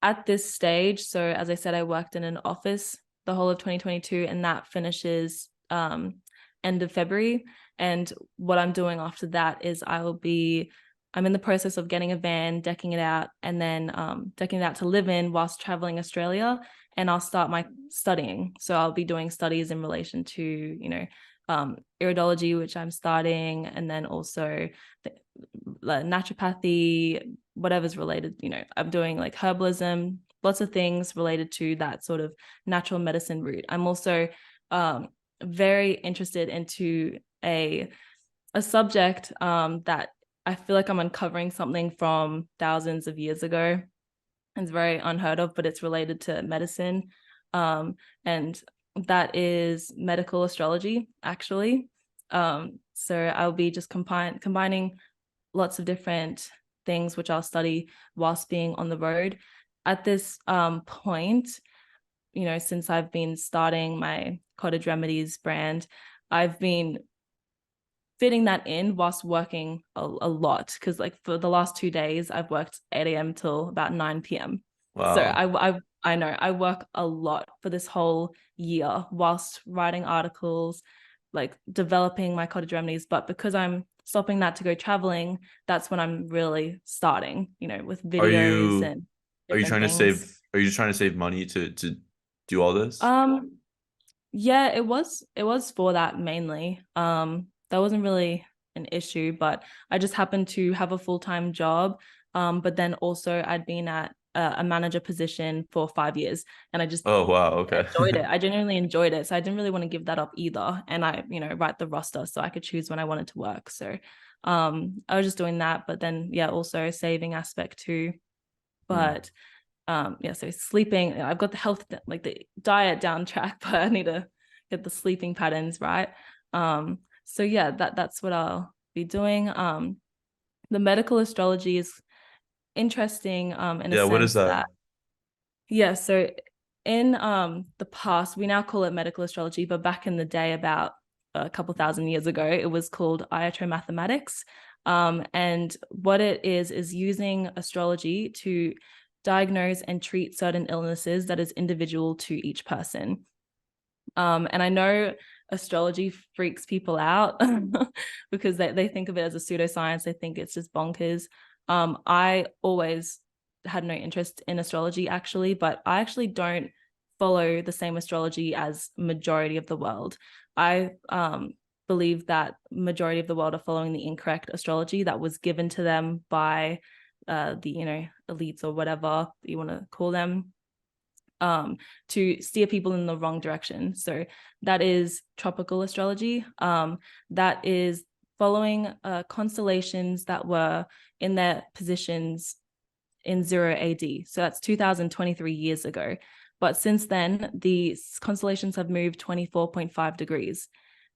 at this stage, so as I said, I worked in an office the whole of 2022, and that finishes end of February. And what I'm doing after that is I'm in the process of getting a van, decking it out, and then decking it out to live in whilst traveling Australia. And I'll start my studying. So I'll be doing studies in relation to, iridology, which I'm starting, and then also the, naturopathy, whatever's related. I'm doing like herbalism, lots of things related to that sort of natural medicine route. I'm also very interested into a subject that I feel like I'm uncovering something from thousands of years ago. It's very unheard of, but it's related to medicine. And that is medical astrology, actually. So I'll be just combining lots of different things which I'll study whilst being on the road. At this point, since I've been starting my cottage remedies brand, I've been fitting that in whilst working a lot, because like for the last 2 days I've worked 8 a.m. till about 9 p.m. So wow. I know I work a lot for this whole year whilst writing articles, like developing my cottage remedies. But because I'm stopping that to go traveling, that's when I'm really starting, with Are videos you and different things. are you just trying to save money to do all this? um Yeah, it was for that mainly. That wasn't really an issue, but I just happened to have a full-time job. But then also I'd been at a manager position for 5 years, and I just Oh wow, okay. enjoyed it. I genuinely enjoyed it. So I didn't really want to give that up either. And I, write the roster so I could choose when I wanted to work. So I was just doing that, but then yeah, also saving aspect too. Hmm. But yeah, so sleeping, I've got the health, like the diet down track, but I need to get the sleeping patterns right. So yeah, that's what I'll be doing. The medical astrology is interesting in a Yeah, what is sense that, that? yeah, so in the past, we now call it medical astrology, but back in the day, about a couple thousand years ago, it was called iatromathematics. And what it is using astrology to diagnose and treat certain illnesses that is individual to each person. And I know astrology freaks people out because they think of it as a pseudoscience. They think it's just bonkers. I always had no interest in astrology, actually, but I actually don't follow the same astrology as majority of the world. I believe that majority of the world are following the incorrect astrology that was given to them by the elites, or whatever you want to call them, to steer people in the wrong direction. So that is tropical astrology. That is following constellations that were in their positions in 0 AD. So that's 2023 years ago. But since then, the constellations have moved 24.5 degrees.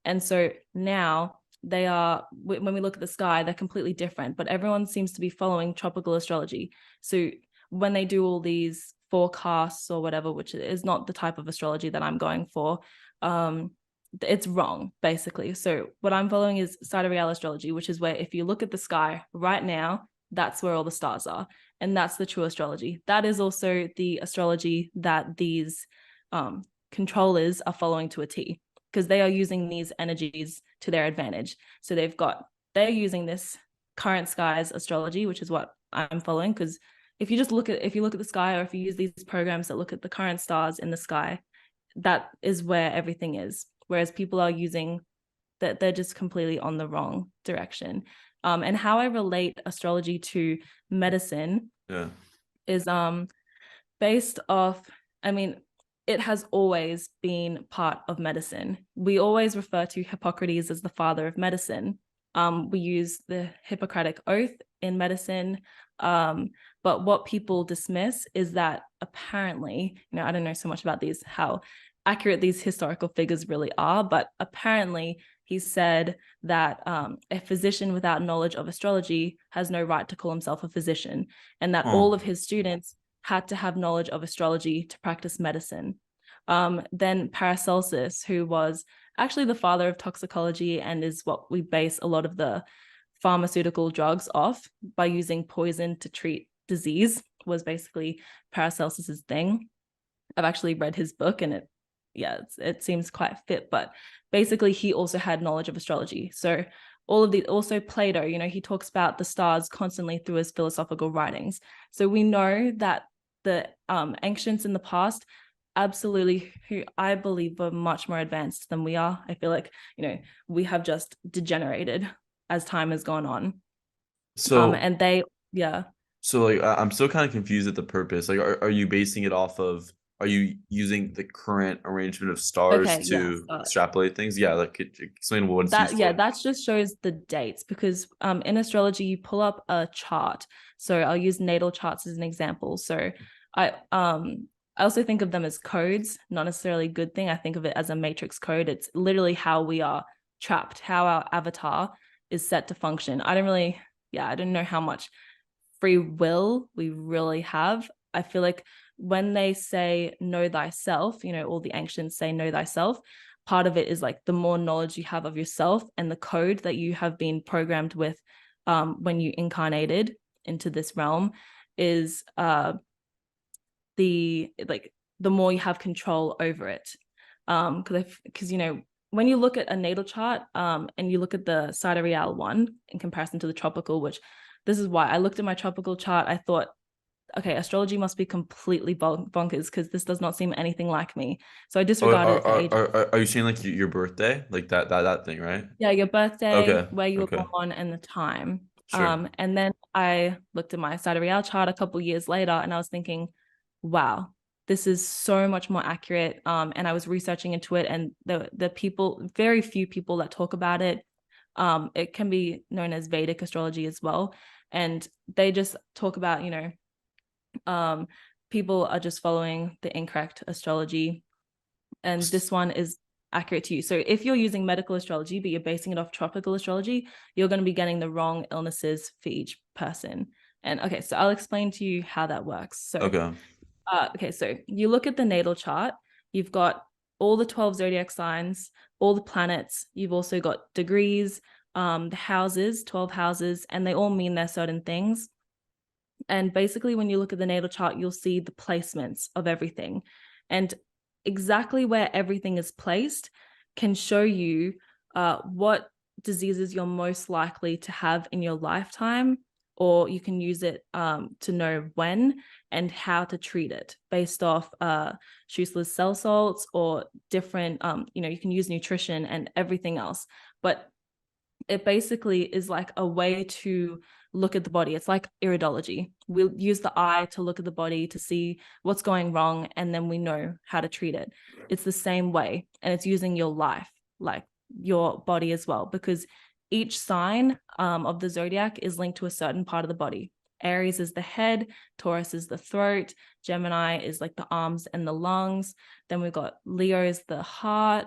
And so now they are, when we look at the sky, they're completely different, but everyone seems to be following tropical astrology. So when they do all these forecasts or whatever, which is not the type of astrology that I'm going for, it's wrong, basically. So what I'm following is sidereal astrology, which is where if you look at the sky right now, that's where all the stars are. And that's the true astrology. That is also the astrology that these controllers are following to a T, because they are using these energies to their advantage. So they're using this current skies astrology, which is what I'm following. Because if you look at the sky, or if you use these programs that look at the current stars in the sky, that is where everything is. Whereas people are using that, they're just completely on the wrong direction. And how I relate astrology to medicine is based off, I mean, it has always been part of medicine. We always refer to Hippocrates as the father of medicine. We use the Hippocratic Oath in medicine. But what people dismiss is that apparently, I don't know so much about how accurate these historical figures really are, but apparently he said that a physician without knowledge of astrology has no right to call himself a physician, and that all of his students had to have knowledge of astrology to practice medicine. Then Paracelsus, who was actually the father of toxicology and is what we base a lot of the pharmaceutical drugs off, by using poison to treat disease, was basically Paracelsus's thing. I've actually read his book, and it seems quite fit, but basically he also had knowledge of astrology. So also Plato, he talks about the stars constantly through his philosophical writings. So we know that the ancients in the past, absolutely, who I believe were much more advanced than we are. I feel like, we have just degenerated as time has gone on. So and they, yeah. So like I'm still kind of confused at the purpose. Like, are you basing it off of? Are you using the current arrangement of stars Okay, yeah. to extrapolate things? Yeah, like explain what it's used for. That just shows the dates, because in astrology you pull up a chart. So I'll use natal charts as an example. So I also think of them as codes, not necessarily a good thing. I think of it as a matrix code. It's literally how we are trapped, how our avatar is set to function. I don't know how much free will we really have. I feel like when they say know thyself, all the ancients say know thyself, part of it is like the more knowledge you have of yourself and the code that you have been programmed with when you incarnated into this realm is the more you have control over it. Because when you look at a natal chart and you look at the sidereal one in comparison to the tropical, which this is why I looked at my tropical chart, I thought, okay, astrology must be completely bonkers, because this does not seem anything like me. So I disregarded it for ages. Are you saying like your birthday, like that thing, right? Yeah, your birthday, Okay. where you were Okay. born, and the time. Sure. And then I looked at my sidereal chart a couple years later, and I was thinking, wow, this is so much more accurate. And I was researching into it, and the people, very few people that talk about it. It can be known as Vedic astrology as well, and they just talk about, people are just following the incorrect astrology, and this one is accurate to you. So if you're using medical astrology but you're basing it off tropical astrology, you're going to be getting the wrong illnesses for each person. And okay, so I'll explain to you how that works. So so you look at the natal chart, you've got all the 12 zodiac signs, all the planets, you've also got degrees, the houses, 12 houses, and they all mean their certain things. And basically, when you look at the natal chart, you'll see the placements of everything. And exactly where everything is placed can show you what diseases you're most likely to have in your lifetime, or you can use it to know when and how to treat it based off Schussler's cell salts or different, you can use nutrition and everything else. But it basically is like a way to look at the body. It's like iridology. We'll use the eye to look at the body to see what's going wrong, and then we know how to treat it. It's the same way, and it's using your life, like your body as well, because each sign of the zodiac is linked to a certain part of the body. Aries is the head, Taurus is the throat, Gemini is like the arms and the lungs. Then we've got Leo is the heart,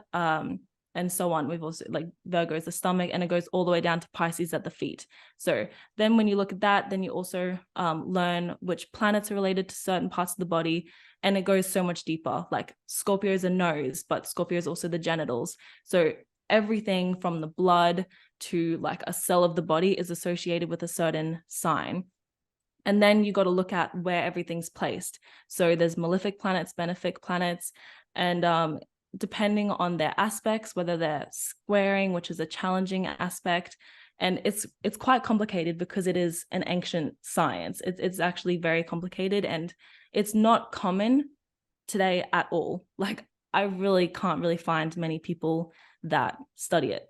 and so on. We've also like Virgo is the stomach, and it goes all the way down to Pisces at the feet. So then when you look at that, then you also learn which planets are related to certain parts of the body, and it goes so much deeper. Like Scorpio is a nose, but Scorpio is also the genitals. So everything from the blood to like a cell of the body is associated with a certain sign. And then you got to look at where everything's placed. So there's malefic planets, benefic planets, and depending on their aspects, whether they're squaring, which is a challenging aspect, and it's quite complicated because it is an ancient science. It's actually very complicated, and it's not common today at all. Like I really can't really find many people that study it.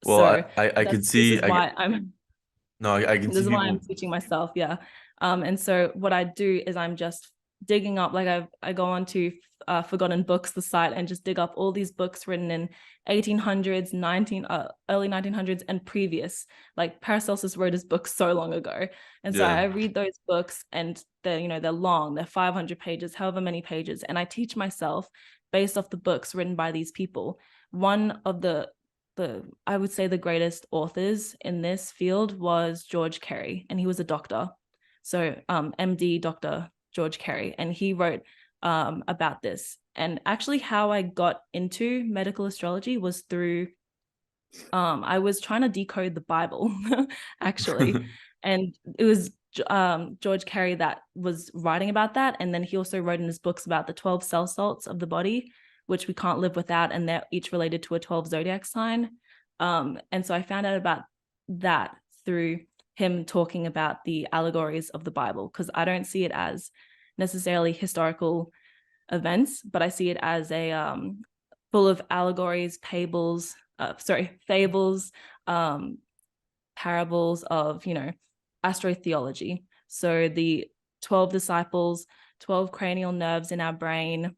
Well, So I could this see, is why I'm no, I can this see is why I'm people. teaching myself. Yeah. And so what I do is I'm just digging up, like I go on to Forgotten Books, the site, and just dig up all these books written in 1800s, early 1900s and previous. Like Paracelsus wrote his book so long ago. And so Yeah. I read those books, and they're long, they're 500 pages, however many pages. And I teach myself based off the books written by these people. One of the I would say the greatest authors in this field was George Carey, and he was a doctor. So MD Dr. George Carey, and he wrote about this. And actually how I got into medical astrology was through I was trying to decode the Bible actually, and it was George Carey that was writing about that. And then he also wrote in his books about the 12 cell salts of the body, which we can't live without, and they're each related to a 12 zodiac sign. And so I found out about that through him talking about the allegories of the Bible, because I don't see it as necessarily historical events, but I see it as a full of allegories, fables, um, parables of, astrotheology. So the 12 disciples, 12 cranial nerves in our brain,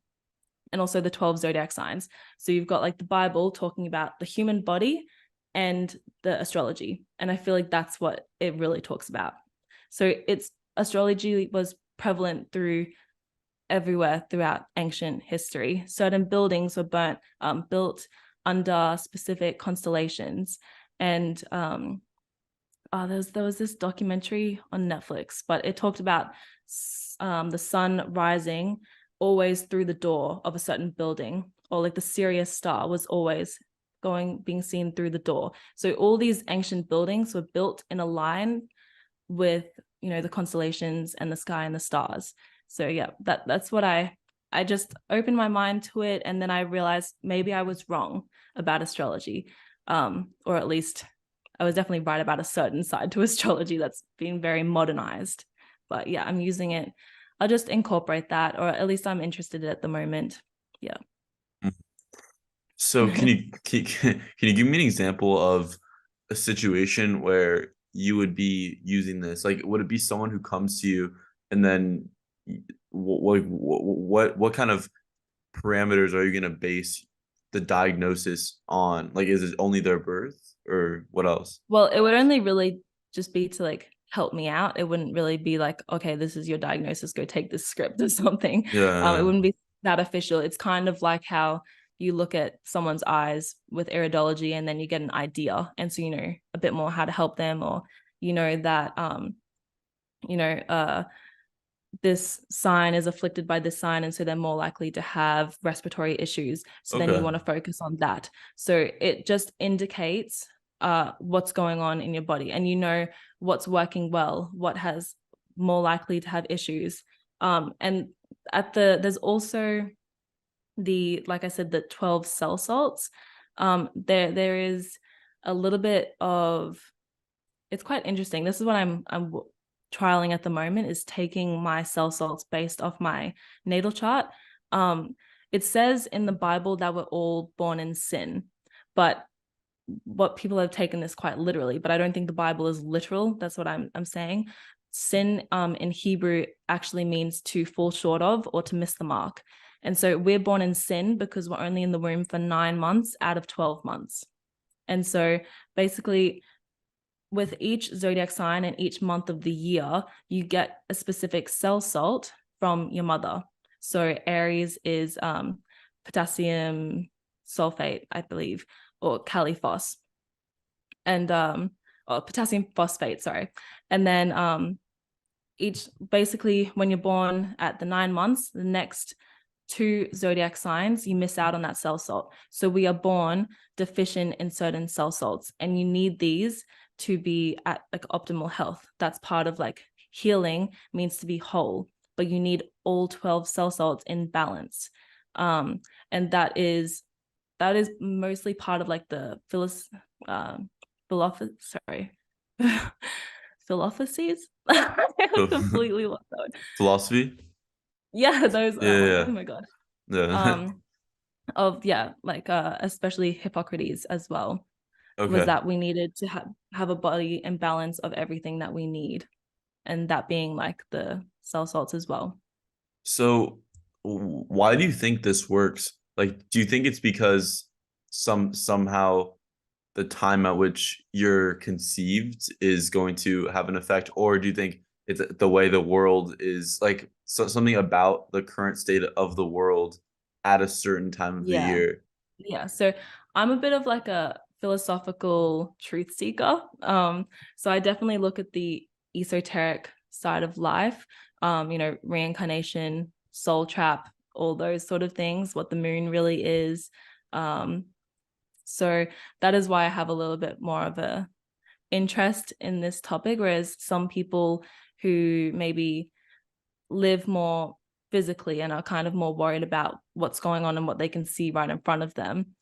and also the 12 zodiac signs. So you've got like the Bible talking about the human body and the astrology. And I feel like that's what it really talks about. So astrology was prevalent through everywhere throughout ancient history. Certain buildings were built under specific constellations. And there was this documentary on Netflix, but it talked about the sun rising always through the door of a certain building, or like the Sirius star was always being seen through the door. So all these ancient buildings were built in a line with the constellations and the sky and the stars. So yeah, that's what I just opened my mind to it, and then I realized maybe I was wrong about astrology, or at least I was definitely right about a certain side to astrology that's been very modernized. But yeah, I'm using it. I'll just incorporate that, or at least I'm interested in it at the moment. Yeah. So can you give me an example of a situation where you would be using this? Like, would it be someone who comes to you and then what kind of parameters are you going to base the diagnosis on? Like, is it only their birth or what else? Well, it would only really just be to like help me out. It wouldn't really be like, okay, this is your diagnosis, go take this script or something. It Yeah. wouldn't be that official. It's kind of like how you look at someone's eyes with iridology, and then you get an idea, and so a bit more how to help them, or that you know this sign is afflicted by this sign, and so they're more likely to have respiratory issues, so then you Okay. want to focus on that. So it just indicates what's going on in your body, and what's working well, what has more likely to have issues. And there's also like I said, the 12 cell salts. There is a little bit of, it's quite interesting. This is what I'm trialing at the moment, is taking my cell salts based off my natal chart. It says in the Bible that we're all born in sin, but what people have taken this quite literally, but I don't think the Bible is literal. That's what I'm saying. Sin in Hebrew actually means to fall short of or to miss the mark. And so we're born in sin because we're only in the womb for 9 months out of 12 months. And so basically, with each zodiac sign and each month of the year, you get a specific cell salt from your mother. So Aries is potassium sulfate, I believe, or caliphos, and or potassium phosphate, sorry. And then each, basically when you're born at the 9 months, the next 2 zodiac signs, you miss out on that cell salt. So we are born deficient in certain cell salts, and you need these to be at like optimal health. That's part of like healing, means to be whole, but you need all 12 cell salts in balance. And that is mostly part of like the sorry, philosophies. I completely lost that one. Philosophy. Yeah, those, Yeah, oh yeah, my god. yeah. Um of, yeah, like especially Hippocrates as well, was Okay. that we needed to have a body and balance of everything that we need, and that being like the cell salts as well. So why do you think this works? Like, do you think it's because somehow the time at which you're conceived is going to have an effect, or do you think it's the way the world is, like, something about the current state of the world at a certain time of the Yeah. year? Yeah, so I'm a bit of like a philosophical truth seeker. So I definitely look at the esoteric side of life, reincarnation, soul trap, all those sort of things, what the moon really is. Um, so that is why I have a little bit more of a interest in this topic, whereas some people who maybe live more physically and are kind of more worried about what's going on and what they can see right in front of them,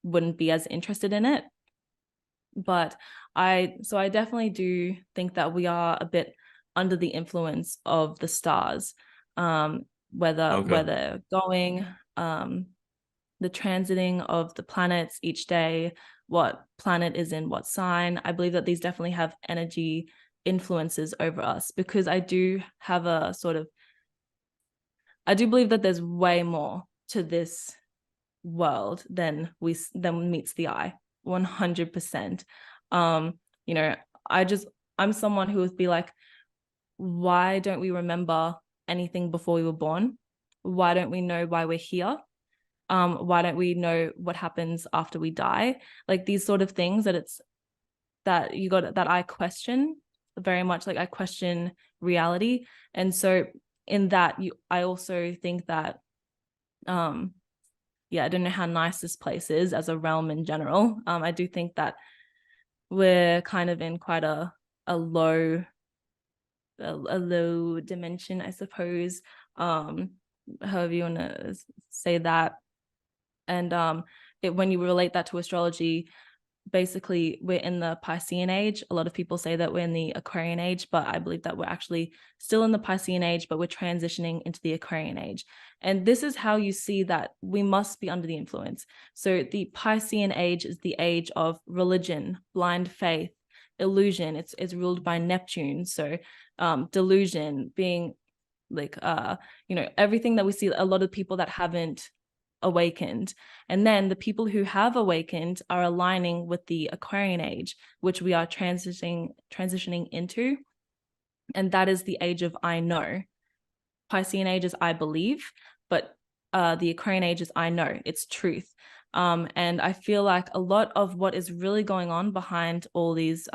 wouldn't be as interested in it. But I definitely do think that we are a bit under the influence of the stars, where Okay. they're going, the transiting of the planets each day, what planet is in what sign. I believe that these definitely have energy influences over us, because I do believe that there's way more to this world than meets the eye. 100%. Um, you know, I'm someone who would be like, why don't we remember anything before we were born? Why don't we know why we're here? Why don't we know what happens after we die? Like these sort of things that I question very much. Like I question reality. And so in that, I also think that I don't know how nice this place is as a realm in general. I do think that we're kind of in quite a low a low dimension, I suppose. However you want to say that. And when you relate that to astrology, basically we're in the Piscean age. A lot of people say that we're in the Aquarian age, but I believe that we're actually still in the Piscean age, but we're transitioning into the Aquarian age. And this is how you see that we must be under the influence. So the Piscean age is the age of religion, blind faith, illusion. It's ruled by Neptune. So delusion, being like everything that we see, a lot of people that haven't awakened. And then the people who have awakened are aligning with the Aquarian age, which we are transitioning into. And that is the age of I know. Piscean age is I believe, but the Aquarian age is I know. It's truth. And I feel like a lot of what is really going on behind all these,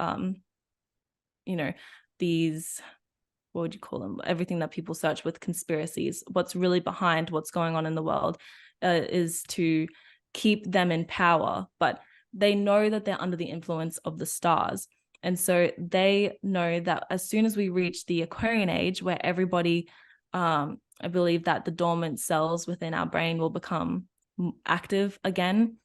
these, what would you call them? Everything that people search with conspiracies, what's really behind what's going on in the world is to keep them in power. But they know that they're under the influence of the stars. And so they know that as soon as we reach the Aquarian age, where everybody, I believe that the dormant cells within our brain will become active again.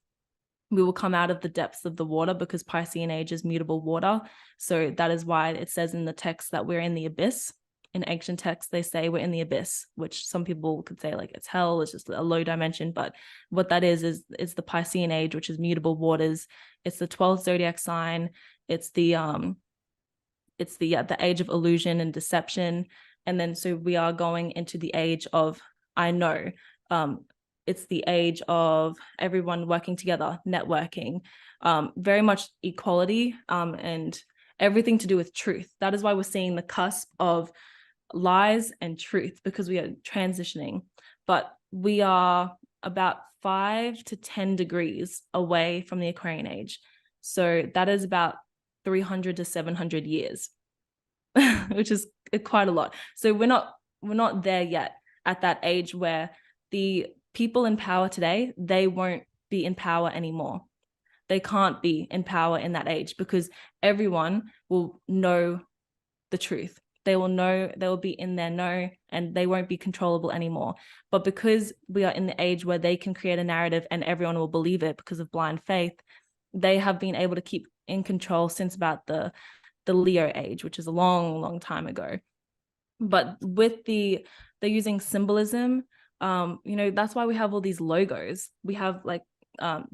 We will come out of the depths of the water, because Piscean age is mutable water. So that is why it says in the text that we're in the abyss. In ancient texts, they say we're in the abyss, which some people could say like it's hell, it's just a low dimension. But what that is the Piscean age, which is mutable waters. It's the 12th zodiac sign. It's the age of illusion and deception. And then so we are going into the age of I know. It's the age of everyone working together, networking, very much equality, and everything to do with truth. That is why we're seeing the cusp of lies and truth, because we are transitioning. But we are about 5 to 10 degrees away from the Aquarian age. So that is about 300 to 700 years, which is quite a lot. So we're not there yet at that age where the people in power today, they won't be in power anymore. They can't be in power in that age because everyone will know the truth. They will know, they will be in their know, and they won't be controllable anymore. But because we are in the age where they can create a narrative and everyone will believe it because of blind faith, they have been able to keep in control since about the Leo age, which is a long, long time ago. But with they're using symbolism. That's why we have all these logos. We have like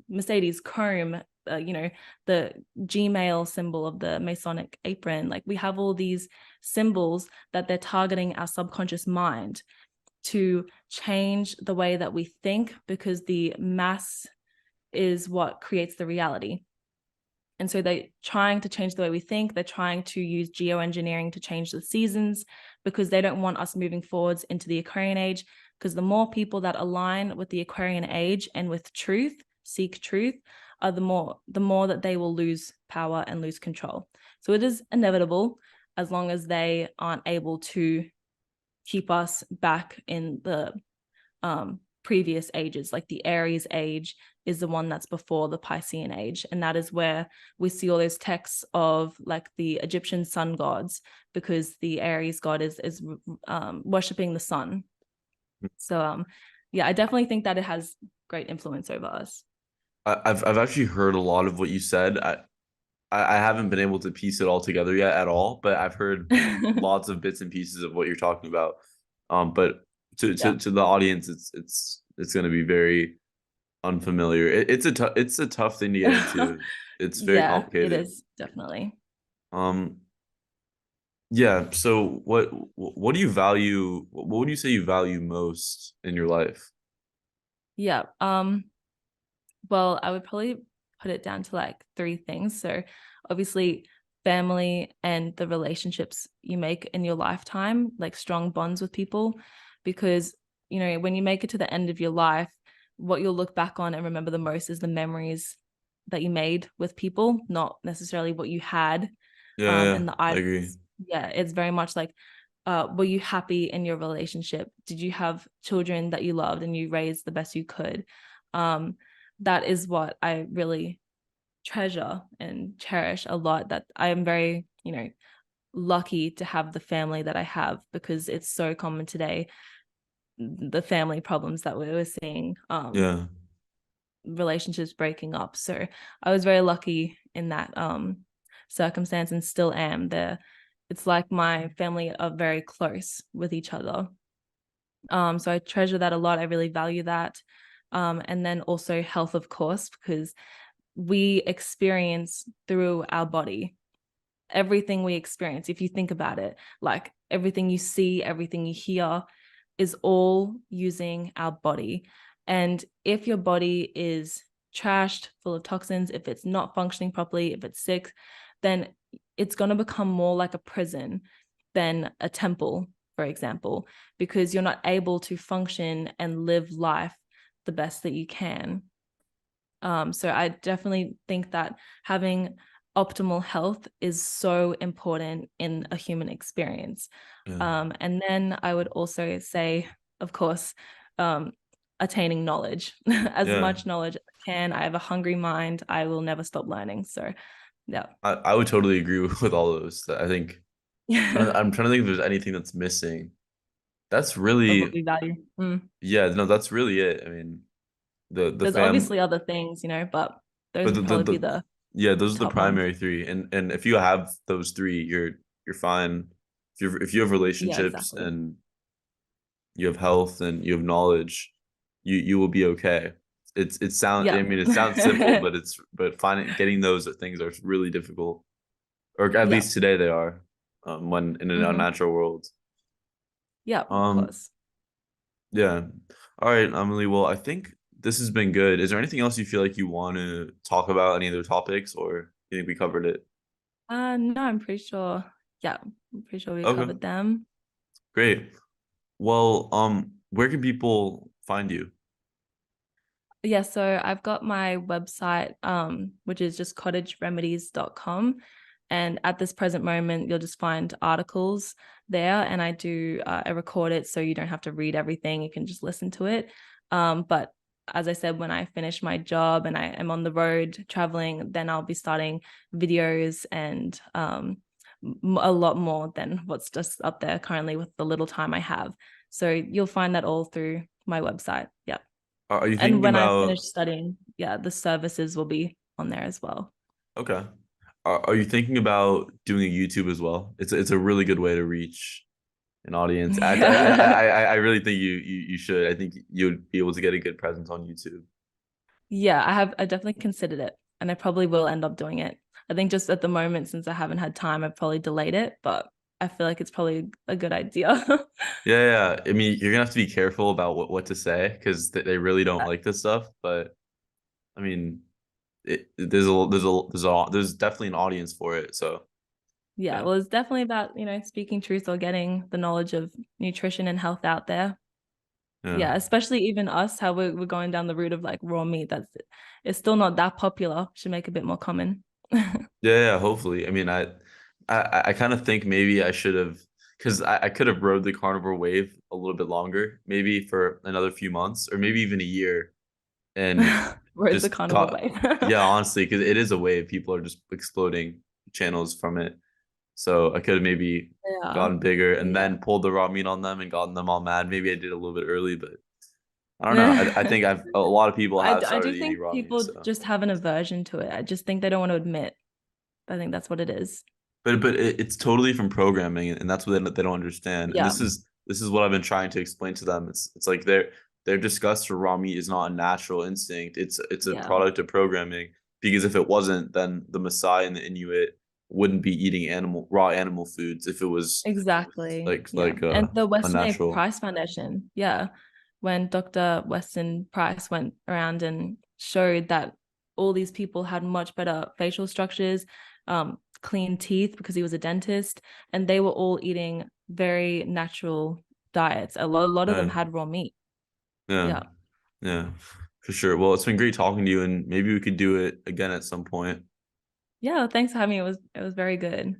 Mercedes chrome, the Gmail symbol of the Masonic apron. Like we have all these symbols that they're targeting our subconscious mind to change the way that we think, because the mass is what creates the reality. And so they're trying to change the way we think. They're trying to use geoengineering to change the seasons because they don't want us moving forwards into the Aquarian age. Because the more people that align with the Aquarian age and with truth, seek truth, are the more that they will lose power and lose control. So it is inevitable as long as they aren't able to keep us back in the previous ages. Like the Aries age is the one that's before the Piscean age, and that is where we see all those texts of like the Egyptian sun gods, because the Aries god is worshipping the sun. So yeah, I definitely think that it has great influence over us. I've actually heard a lot of what you said. I haven't been able to piece it all together yet at all, but I've heard lots of bits and pieces of what you're talking about. But Yeah. to the audience, it's going to be very unfamiliar. It's a tough thing to get into. It's very Yeah, it complicated. is definitely. Um, yeah. So what do you value? What would you say you value most in your life? Yeah. Well, I would probably put it down to like three things. So obviously family and the relationships you make in your lifetime, like strong bonds with people, because when you make it to the end of your life, what you'll look back on and remember the most is the memories that you made with people, not necessarily what you had. Yeah, yeah, And the I agree. items, yeah, it's very much like, were you happy in your relationship? Did you have children that you loved and you raised the best you could? That is what I really treasure and cherish a lot. That I am very, lucky to have the family that I have, because it's so common today, the family problems that we were seeing, Yeah, relationships breaking up. So I was very lucky in that circumstance, and still am there. It's like my family are very close with each other. So I treasure that a lot. I really value that. And then also health, of course, because we experience through our body everything we experience. If you think about it, like everything you see, everything you hear is all using our body. And if your body is trashed, full of toxins, if it's not functioning properly, if it's sick, then it's going to become more like a prison than a temple, for example, because you're not able to function and live life the best that you can. So I definitely think that having optimal health is so important in a human experience. yeah, And then I would also say, of course, um, attaining knowledge, as yeah. much knowledge as I can. I have a hungry mind. I will never stop learning. So, yeah. I would totally agree with all those. I think I'm trying to think if there's anything that's missing. That's Of what really, we value. yeah, no, that's really it. I mean, the There's fam, obviously other things, but those but would probably be the the yeah, those are the top ones. primary three. And if you have those three, you're fine. If you have Yeah, relationships exactly. and you have health and you have knowledge, you will be okay. I Yeah. mean, it sounds simple, but finding getting those things are really difficult, or at Yeah. least today they are, when in an Hmm. unnatural world. Yeah, of Um, course. yeah. All right, Emily. Well, I think this has been good. Is there anything else you feel like you want to talk about? Any other topics, or you think we covered it? No, I'm pretty sure. Yeah, I'm pretty sure we Okay, covered them. great. Well, where can people find you? Yeah, so I've got my website, which is just cottageremedies.com. And at this present moment, you'll just find articles there. And I record it so you don't have to read everything. You can just listen to it. But as I said, when I finish my job and I am on the road traveling, then I'll be starting videos and a lot more than what's just up there currently with the little time I have. So you'll find that all through my website. Yeah. Are you And thinking when I about? finish studying, yeah, the services will be on there as well. Okay. Are you thinking about doing a YouTube as well? It's a really good way to reach an audience. Yeah. I really think you should. I think you'd be able to get a good presence on YouTube. Yeah, I definitely considered it and I probably will end up doing it. I think just at the moment, since I haven't had time, I've probably delayed it, but I feel like it's probably a good idea. Yeah, yeah. I mean, you're gonna have to be careful about what to say because they really don't like this stuff. But I mean, there's definitely an audience for it. So Yeah, yeah, well, it's definitely about, speaking truth or getting the knowledge of nutrition and health out there. yeah, Yeah, especially even us, how we're going down the route of like raw meat. It's still not that popular. Should make a bit more common. yeah. Hopefully, I mean, I kind of think maybe I should have because I could have rode the carnivore wave a little bit longer, maybe for another few months or maybe even a year, and Where's the just carnival got way? yeah, honestly, because it is a wave. People are just exploding channels from it. So I could have maybe Yeah. gotten bigger and Yeah. then pulled the raw meat on them and gotten them all mad. Maybe I did a little bit early, but I don't know. I think I've a lot of people have I started do eating think raw meat. people So, just have an aversion to it. I just think they don't want to admit. I think that's what it is. but it's totally from programming, and that's what they don't understand. And Yeah, this is what I've been trying to explain to them. It's like their disgust for raw meat is not a natural instinct. It's a yeah, product of programming. Because if it wasn't, then the Maasai and the Inuit wouldn't be eating raw animal foods if it was exactly. like Yeah. And the a Weston A. natural. Price Foundation, yeah, when Dr. Weston Price went around and showed that all these people had much better facial structures, clean teeth because he was a dentist, and they were all eating very natural diets. A lot of them Yeah, had raw meat. yeah, Yeah. yeah, for sure. Well, it's been great talking to you, and maybe we could do it again at some point. Yeah, thanks for having me. It was very good.